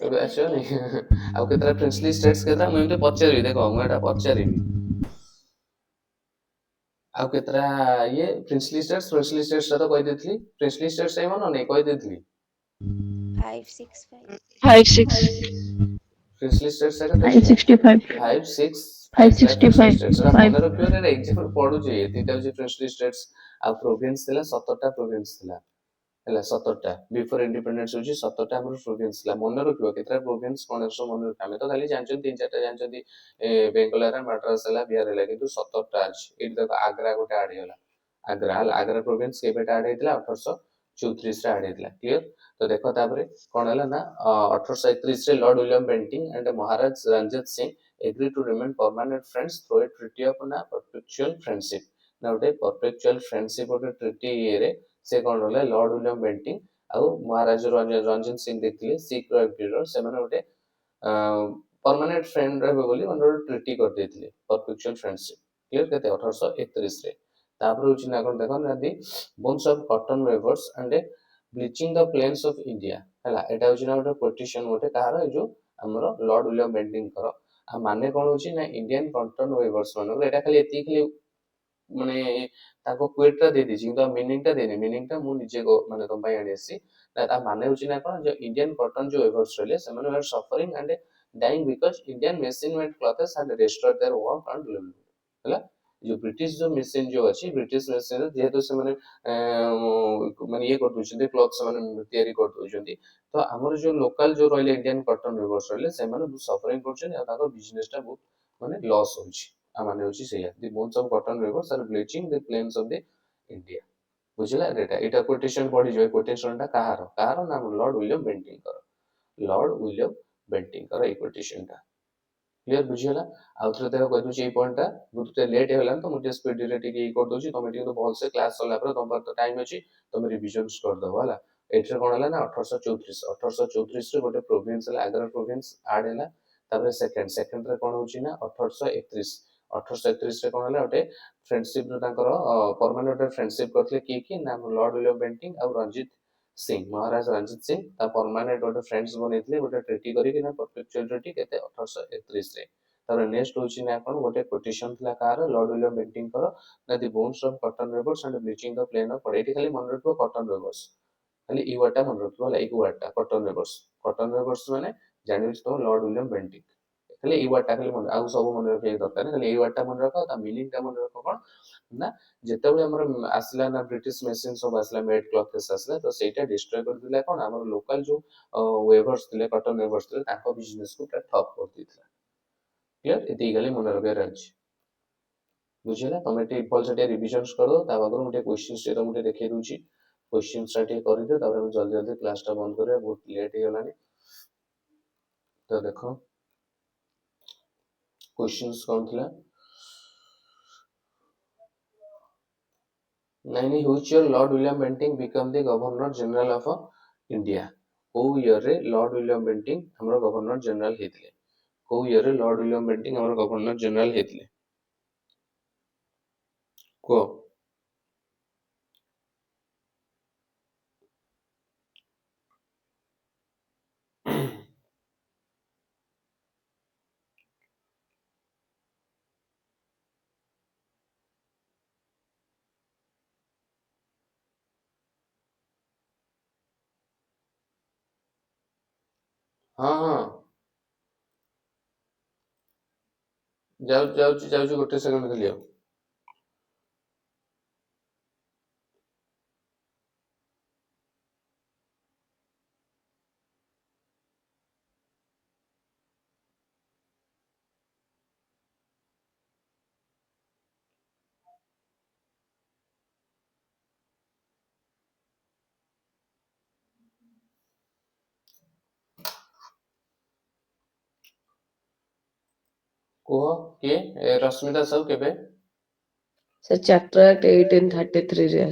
[SPEAKER 1] ଏବେ ଆସିବନି ଆଉ କେତେଟା ପ୍ରିନ୍ସଲି ଷ୍ଟେଟ୍ସ କେତେଟା ମୁଁ ଏମିତି ପଚାରିବି ଦେଖ ମୁଁ ଏଟା ପଚାରିବି ଆଉ କେତେଟା ଇଏ ପ୍ରିନ୍ସଲି ଷ୍ଟେଟ୍ସ ଟା ତ କହିଦେଇଥିଲି ପ୍ରିନ୍ସଲି ଷ୍ଟେଟ୍ସ ଏଇ ମନେ ନାହିଁ କହିଦେଇଥିଲି
[SPEAKER 3] 56
[SPEAKER 1] ପ୍ରିନ୍ସଲି ଷ୍ଟେଟ୍ସ ଟା କେତେ ଥିଲା
[SPEAKER 4] 565
[SPEAKER 1] 5 6 5 ଥିଲା ପ୍ରିନ୍ସଲି
[SPEAKER 4] 565
[SPEAKER 1] ଷ୍ଟେଟ୍ସ ଏଟା
[SPEAKER 4] 5
[SPEAKER 1] ମନେ ରଖିବ ଏଟା ଏକ୍ସାମ୍ ରେ ପଡୁଛି ଏ ତିନିଟା ହଉଛି ପ୍ରିନ୍ସଲି ଷ୍ଟେଟ୍ସ ଆଉ ପ୍ରୋଭିନ୍ସ ଥିଲା 17ଟା ପ୍ରୋଭିନ୍ସ ଥିଲା ହେଲା 17ଟା ବିଫୋର ଇଣ୍ଡିପେଣ୍ଡେନ୍ସ ହଉଛି 17ଟା ଆମର ପ୍ରୋଭିନ୍ସ ଥିଲା ମନେ ରଖିବ କେତେଟା ପ୍ରୋଭିନ୍ସ କଣ ସବୁ ମନେ ରଖିବ ଆମେ ତ ଖାଲି ଜାଣିଛନ୍ତି 3 4ଟା ଜାଣିଛନ୍ତି ବେଙ୍ଗଲ ହେଲା ମାଡ୍ରାସ ହେଲା ବିହାର ହେଲା କିନ୍ତୁ 17ଟା ଅଛି ଏଇଠି ଦେଖ ଆଗ୍ରା ଗୋଟେ ଆଡ ହେଇଗଲା ଆଗ୍ରା ହେଲା ଆଗ୍ରା ପ୍ରୋଭିନ୍ସ କେବେଟା ଆଡ ହେଇଥିଲା 1834 ରେ ଆଡ ହେଇଥିଲା କ୍ଲିୟର। ତ ଦେଖ ତାପରେ କଣ ହେଲା ନା 1831 ରେ Lord William Bentinck and Maharaja Ranjit Singh agree to remain permanent friends through a treaty of ନା ପରପେଚୁଆଲ ଫ୍ରେଣ୍ଡସିପ ନା ଗୋଟେ ପରପେଚୁଆଲ ଫ୍ରେଣ୍ଡସିପ ଗୋଟେ ଟ୍ରିଟି ଇଏରେ ସେ କଣ ରହିଲା ଲର୍ଡ ୱିଲିୟମ ବେଣ୍ଟିଂ ଆଉ ମହାରାଜ ରଞ୍ଜିତ ସିଂ ଦେଖିଲେ ଶିଖ ର ଏମ୍ପିରର ସେମାନେ ଗୋଟେ ପରମାନେଣ୍ଟ ଫ୍ରେଣ୍ଡ ରହିବେ ବୋଲି ମାନେ ଗୋଟେ ଟ୍ରିଟି କରିଦେଇଥିଲେ ପରପେଚୁଆଲ ଫ୍ରେଣ୍ଡସିପ କ୍ଲିୟର କେତେ 1831 ରେ। ତାପରେ ହଉଛି ନା କଣ ଦେଖ ନା the bones of cotton weavers and bleaching the plains of India ହେଲା ଏଟା ହଉଛି ନା ଗୋଟେ କୋଟେସନ ଗୋଟେ କାହାର ଏଇ ଯୋଉ ଆମର ଲର୍ଡ ୱିଲିୟମ ବେଣ୍ଟିଙ୍କର ଆଉ ମାନେ କଣ ହଉଛି ନା ଇଣ୍ଡିଆନ କଟନ ୱେଭର୍ସ ମାନଙ୍କର ଏଟା ଖାଲି ଏତିକି ଖାଲି ମାନେ ତାଙ୍କ କୁଏଟ ଟା ଦେଇଦେଇଛି କିନ୍ତୁ ମିନିଂ ଟା ଦେଇନି ମିନିଂ ଟା ମୁଁ ନିଜେ ମାନେ ତମ ପାଇଁ ଆଣି ଆସିଛି ତା ମାନେ ହଉଛି ନା କଣ ଯେ ଇଣ୍ଡିଆନ କଟନ ଯୋଉ ୱେଭର୍ସ ରହିଲେ ସେମାନେ were suffering and dying because Indian machine made clothes and restored their work and livelihood ହେଲା ଯୋଉ ବ୍ରିଟିଶ ଯୋଉ ମେସିନ ଯୋଉ ଅଛି ବ୍ରିଟିଶ ମେସିନ ଯେହେତୁ ସେମାନେ ମାନେ ଇଏ କରିଦଉଛନ୍ତି କ୍ଲଥ ସେମାନେ ତିଆରି କରିଦଉଛନ୍ତି ତ ଆମର ଯୋଉ ଲୋକାଲ ଯୋଉ ରହିଲେ ଇଣ୍ଡିଆନ କଟନ ୱେଭର୍ସ ରହିଲେ ସେମାନେ ବହୁତ ସଫରିଂ କରୁଛନ୍ତି ଆଉ ତାଙ୍କ ବିଜନେସ ଟା ବହୁତ ମାନେ ଲସ୍ ହଉଛି ଆଉ ମାନେ ହଉଛି ସେଇଆ the bones of cotton weavers are bleaching the plains of the India ବୁଝିଲା ଏଇଟା କୋଟେସନ ପଢିଯିବ ଏ କୋଟେସନ ଟା କାହାର କାହାର ନା ଲର୍ଡ ୱିଲିୟମ ବେଣ୍ଟିଙ୍କର ଲର୍ଡ ୱିଲିୟମ ବେଣ୍ଟିଙ୍କର ଏଇ କୋଟେସନ ଟା କ୍ଲିୟର ବୁଝିଗଲା। ଆଉ ଥରେ ଦେଖ କହିଦଉଛି ଏଇ ପଏଣ୍ଟ ଟା ବହୁତ ଟିକେ ଲେଟ୍ ହେଇଗଲାଣି ତ ମୁଁ ଟିକେ ସ୍ପିଡରେ ଟିକେ ଇଏ କରିଦଉଛି ତମେ ଟିକେ ଭଲସେ କ୍ଲାସ ସରିଲା ପରେ ତମ ପାଖରେ ଟାଇମ ଅଛି ତମେ ରିଭିଜନ କରିଦବ ହେଲା। ଏଇଥିରେ କଣ ହେଲା ନା 1834 ରେ ଗୋଟେ ପ୍ରୋଭିନ୍ସ ହେଲା ଆଗ୍ରା ପ୍ରୋଭିନ୍ସ ଆଡ ହେଲା ତାପରେ ସେକେଣ୍ଡରେ କଣ ହଉଛି ନା 1831 ରେ କଣ ହେଲା ଗୋଟେ ଫ୍ରେଣ୍ଡସିପ ତାଙ୍କର ପରମାନେଣ୍ଟ ଫ୍ରେଣ୍ଡସିପ କରିଥିଲେ କିଏ ନା ଲର୍ଡ ୱିଲିୟମ ବେଣ୍ଟିଂ ଆଉ ରଞ୍ଜିତ ସିଂ ମହାରାଜ ରଞ୍ଜିତ ସିଂ ତା ପରମାନେଣ୍ଟ ଗୋଟେ ଫ୍ରେଣ୍ଡସ ବନେଇଥିଲେ ଗୋଟେ ଟ୍ରିଟି କରିକି ନା ପରପେଚୁଆଲ ଟ୍ରିଟି କେତେ 1831 ରେ। ତାପରେ ନେକ୍ସଟ ହଉଛି ନା କଣ ଗୋଟେ କୋଟେସନ ଥିଲା କାହାର ଲର୍ଡ ୱିଲିୟମ ବେଣ୍ଟିଙ୍କର ନା the bones of cotton weavers and bleaching the plain of ଏଇଠି ଖାଲି ମନେ ରଖିବ କଟନ ୱେଭର୍ସ ଖାଲି ଇ ୱାର୍ଡ ଟା ମନେ ରଖିବ ହେଲା ଏଇ ୱାର୍ଡ ଟା କଟନ ୱେଭର୍ସ ମାନେ ଜାଣିବ ତମ ଲର୍ଡ ୱିଲିୟମ ବେଣ୍ଟିଂ ଖାଲି ଏଇ ୱାର୍ଡ ଟା ଖାଲି ମନେ ଆଉ ସବୁ ମନେ ରଖିବା ଦରକାର ଖାଲି ଏଇ ୱାର୍ଡ ଟା ମନେ ରଖ ତା ମିନିଂ ଟା ମନେ ରଖ କଣ ନା ଯେତେବେଳେ ଆମର ଆସିଲା ନା ବ୍ରିଟିଶ ମେସିନ ସବୁ ଆସିଲା ମେଡ୍ କ୍ଲଥେସ୍ ଆସିଲା ତ ସେଇଟା ଡିଷ୍ଟ୍ରୟ କରିଦେଲା କଣ ଆମର ଲୋକାଲ ଯୋଉ ୱେଭର୍ସ ଥିଲେ କଟନ ୱେଭର୍ସ ଥିଲେ ତାଙ୍କ ବିଜନେସ କୁ ପୁରା ଠପ୍ କରିଦେଇଥିଲା କ୍ଲିୟର ଏତିକି ଖାଲି ମନେ ରଖିବାର ଅଛି ବୁଝିଲା ତମେ ଟିକେ ଭଲସେ ଟିକେ ରିଭିଜନ କରିଦବ ତା ପାଖରୁ ମୁଁ ଟିକେ କ୍ୱେଶ୍ଚିନ୍ସ ତମକୁ ଟିକେ ଦେଖେଇ ଦଉଛି କ୍ୱେଶ୍ଚିନ୍ସ ଟା ଟିକେ କରିଦିଅ ତାପରେ ଆମେ ଜଲ୍ଦି ଜଲ୍ଦି କ୍ଲାସ ଟା ବନ୍ଦ କରିବା ବହୁତ ଲେଟ୍ ହେଇଗଲାଣି ତ ଦେଖ क्वेश्चंस कौन थिला nine which year Lord William Bentinck become the governor general of India को ईयर रे लॉर्ड विलियम बेंटिंग हमरो गवर्नर जनरल हेतले को ईयर रे लॉर्ड विलियम बेंटिंग हमरो गवर्नर जनरल हेतले को हाँ हाँ जाऊ गोटे सेकंड खाली आओ कुह किए रश्मिता सब केबे
[SPEAKER 2] ସେ ଚାର୍ଟର ଆକ୍ଟ 1833 ରେ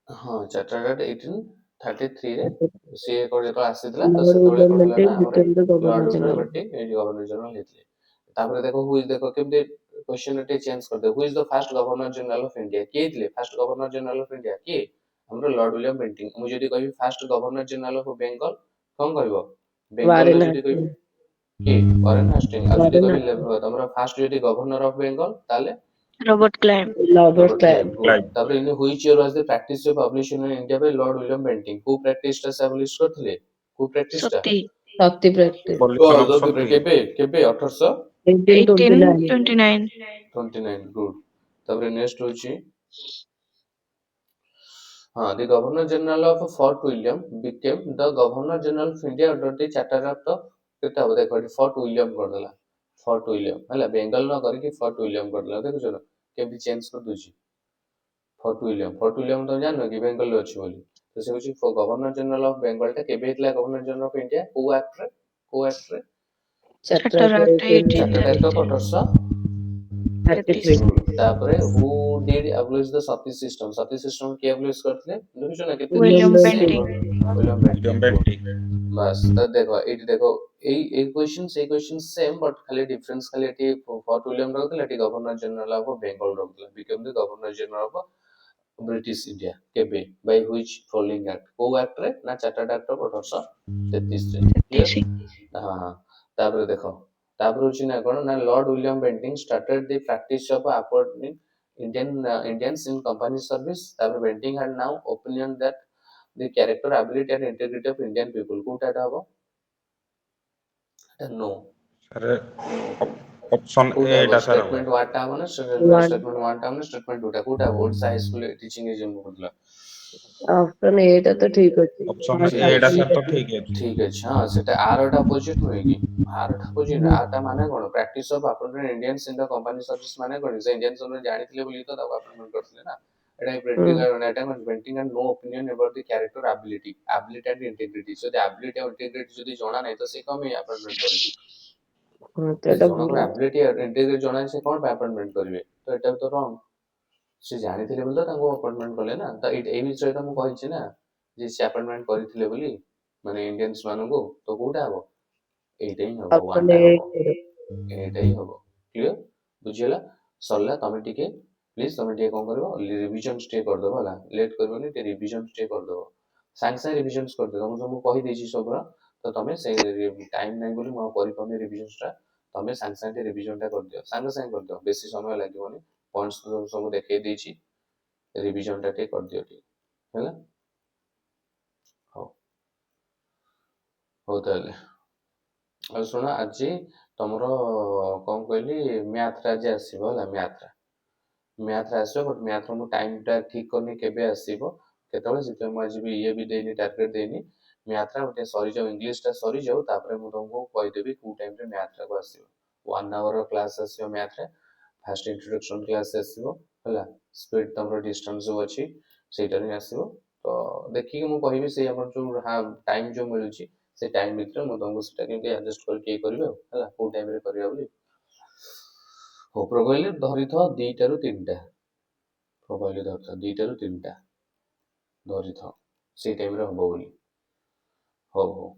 [SPEAKER 1] हाँ चार्टर्ड एक्ट 1833 रे
[SPEAKER 2] ଆସିଥିଲା।
[SPEAKER 1] से जेतବେଳେ ଆସିଥିଲା ତ
[SPEAKER 2] ଲର୍ଡ
[SPEAKER 1] ସେତେବେଳେ
[SPEAKER 2] ୱିଲିୟମ
[SPEAKER 1] କଣ ହେଲା ନା
[SPEAKER 2] ବେଣ୍ଟିଂ
[SPEAKER 1] ଆମର
[SPEAKER 2] became the
[SPEAKER 1] Lord
[SPEAKER 2] governor
[SPEAKER 1] William
[SPEAKER 2] general।
[SPEAKER 1] Banting ଏଇଠି ଗଭର୍ଣ୍ଣର जनरल ହେଇଥିଲେ ତାପରେ ଦେଖ ହୁ ଇଜ ଦେଖ କେମିତି क्वेश्चन टे चेंज कर दे who is the first governor general of India किए ଥିଲେ first governor general of India किए हमरो लॉर्ड विलियम बेंटिंग मु जदी कहबी first governor general of Bengal कोन कहबो बेंगल रे
[SPEAKER 2] वारेन
[SPEAKER 1] जदी कहबी
[SPEAKER 2] हास्टिंग
[SPEAKER 1] କିଏ ୱାରେନ୍ ହାଷ୍ଟିଙ୍ଗ ଆଉ ଯଦି
[SPEAKER 2] वारेन
[SPEAKER 1] କହିବି ତମର ଫାଷ୍ଟ ଯଦି ଗଭର୍ଣ୍ଣର ଅଫ ବେଙ୍ଗଲ ତାହେଲେ
[SPEAKER 3] Robert Clive.
[SPEAKER 2] Robert
[SPEAKER 1] Robert Clive
[SPEAKER 2] Clive
[SPEAKER 1] good ତାପରେ in which year was the practice of publishing in India by lord William Bentinck କୋଉ ପ୍ରାକ୍ଟିସ ଟା ଏଷ୍ଟାବ୍ଲିଶ କରିଥିଲେ କୋଉ ପ୍ରାକ୍ଟିସ ଟା
[SPEAKER 3] Sati.
[SPEAKER 2] ଶକ୍ତି ପ୍ରାକ୍ଟିସ
[SPEAKER 1] କେବେ କେବେ 1829
[SPEAKER 3] 1829.
[SPEAKER 1] ଗୁଡ ତାପରେ ନେକ୍ସଟ ହଉଛି हाँ the governor general of Fort William became the governor general of India under the charter of the केते हबो देखो फोर्ट विलियम कर देला फोर्ट विलियम हला बेंगल न करके फोर्ट विलियम कर देला देखो ना केमती चेंज कर दूची फोर्ट विलियम तो जानो कि बेंगल रे अछि बोली तो से होची गवर्नर जनरल ऑफ बेंगल टा केबे हितला गवर्नर जनरल ऑफ इंडिया को एक्ट रे
[SPEAKER 2] charter
[SPEAKER 3] Charter
[SPEAKER 2] act
[SPEAKER 3] Act
[SPEAKER 1] charter act of
[SPEAKER 3] 1833.
[SPEAKER 2] 1833
[SPEAKER 1] तापरे who did abolish the sati system के एब्लिश करथले देखियो ना केते
[SPEAKER 3] William
[SPEAKER 1] same
[SPEAKER 3] Bentinck.
[SPEAKER 1] William Bentinck बस तो देखो एटी देखो ए क्वेश्चन सेम बट खाली डिफरेंस खाली एटी फोर्ट विलियम रखला एटी गवर्नर जनरल ऑफ बेंगल रखला become the governor general of British India केबे बाय व्हिच फॉलोइंग एक्ट को एक्ट रे ना चार्टर्ड एक्ट ऑफ 1833 रे क्लियर हां हां तापर देखो तापर होची ना कोन ना Lord William Bentinck started the practice of appointing Indians in company service तापर Bentinck had now opinion that the character ability and integrity of Indian people कोटा हबो नो
[SPEAKER 5] अरे ऑप्शन ए
[SPEAKER 1] कोटा
[SPEAKER 5] टा सर
[SPEAKER 1] स्टेटमेंट वाटा हबो ना
[SPEAKER 2] वन
[SPEAKER 1] स्टेटमेंट वाटा हबो ना स्टेटमेंट कोटा कोटा Odisha high school teaching agent बोलला
[SPEAKER 2] ऑप्शन ए टा तो ठीक अछि
[SPEAKER 5] ऑप्शन
[SPEAKER 2] हाँ
[SPEAKER 5] ए टा
[SPEAKER 2] चार्टर
[SPEAKER 5] सर तो
[SPEAKER 2] आक्ट
[SPEAKER 5] ठीक है
[SPEAKER 1] हाँ सेटा आरटा अपोजिट नुहे कि आरटा अपोजिट आरटा माने कोन practice of appointment Indians in the company service माने कोन से इंडियंस ने जानिथिले बोली तो ताको अपॉइंटमेंट करथिले ना एटा painting and no opinion about the character ability and integrity so the ability और इंटीग्रिटी जदी जणा नै तो से कम अपॉइंटमेंट करबे
[SPEAKER 2] हाँ तो
[SPEAKER 1] जे
[SPEAKER 2] एटा
[SPEAKER 1] जनकर एबिलिटी और इंटीग्रिटी जणा से कोन अपॉइंटमेंट करबे तो एटा तो रॉन्ग से जानिथिले बोली तो ताको अपॉइंटमेंट कले ना तो ए विषय तो मु कहिछि ना जे से अपॉइंटमेंट करथिले बोली माने इंडियंस मानको तो कोटा हबो एइटा ही हबो
[SPEAKER 2] ऑप्शन
[SPEAKER 1] वानटा
[SPEAKER 2] ए
[SPEAKER 1] हबो एइटा ही हबो क्लियर बुझियला सरला तमे टिके प्लीज तमे टिके कोन करबो रिवीजन स्टे कर दबो हला लेट करबोनी टे रिवीजन स्टे कर दबो सांग रिवीजन कर दबो हम कहि देछि सबरा तो तमे से टाइम नै बोली म करि पने रिवीजन टा तमे सांग रिवीजन टा कर दियो सांग कर दियो बेसी समय लागिबोनी पॉइंट्स तो सब देखे देछि रिवीजन टा टे कर दियो टी हला हो हो ताले ଆଉ ଶୁଣ ଆଜି ତମର କଣ କହିଲି ମ୍ୟାଥ ରେ ଆଜି ଆସିବ ହେଲା ମ୍ୟାଥ ରେ ଆସିବ ବଟ୍ ମ୍ୟାଥ ର ମୁଁ ଟାଇମ ଟା ଠିକ କରିନି କେବେ ଆସିବ କେତେବେଳେ ସେଥିପାଇଁ ମୁଁ ଆଜି ବି ଇଏ ବି ଦେଇନି ଟାର୍ଗେଟ ଦେଇନି ମ୍ୟାଥ ଟା ଗୋଟେ ସରିଯାଉ ଇଂଲିଶ ଟା ସରିଯାଉ ତାପରେ ମୁଁ ତମକୁ କହିଦେବି କୋଉ ଟାଇମ ରେ ମ୍ୟାଥ ଟାକୁ ଆସିବ 1 ଆୱାର ର କ୍ଲାସ ଆସିବ ମ୍ୟାଥ ରେ ଫାଷ୍ଟ ଇଣ୍ଟ୍ରୋଡକ୍ସନ କ୍ଲାସ ଆସିବ ହେଲା ସ୍ପିଡ ତମର ଡିଷ୍ଟାନ୍ସ ଯୋଉ ଅଛି ସେଇଟାରେ ହିଁ ଆସିବ ତ ଦେଖିକି ମୁଁ କହିବି ସେଇ ଆମର ଯୋଉ ଟାଇମ ଯୋଉ ମିଳୁଛି ସେ ଟାଇମ୍ ଭିତରେ ମୁଁ ତମକୁ ସେଟା କେମିତି ଆଡଜଷ୍ଟ କରିକି ଇଏ କରିବି ଆଉ ହେଲା, କୋଉ ଟାଇମରେ କରିବା ବୋଲି। ହଉ ପ୍ରୋବାଇଲି ଧରିଥାଅ 2ଟାରୁ 3ଟା, ପ୍ରୋବାଇଲି ଧରିଥାଅ 2ଟାରୁ 3ଟା ଧରିଥାଅ, ସେଇ ଟାଇମରେ ହବ ବୋଲି। ହଉ ହଉ।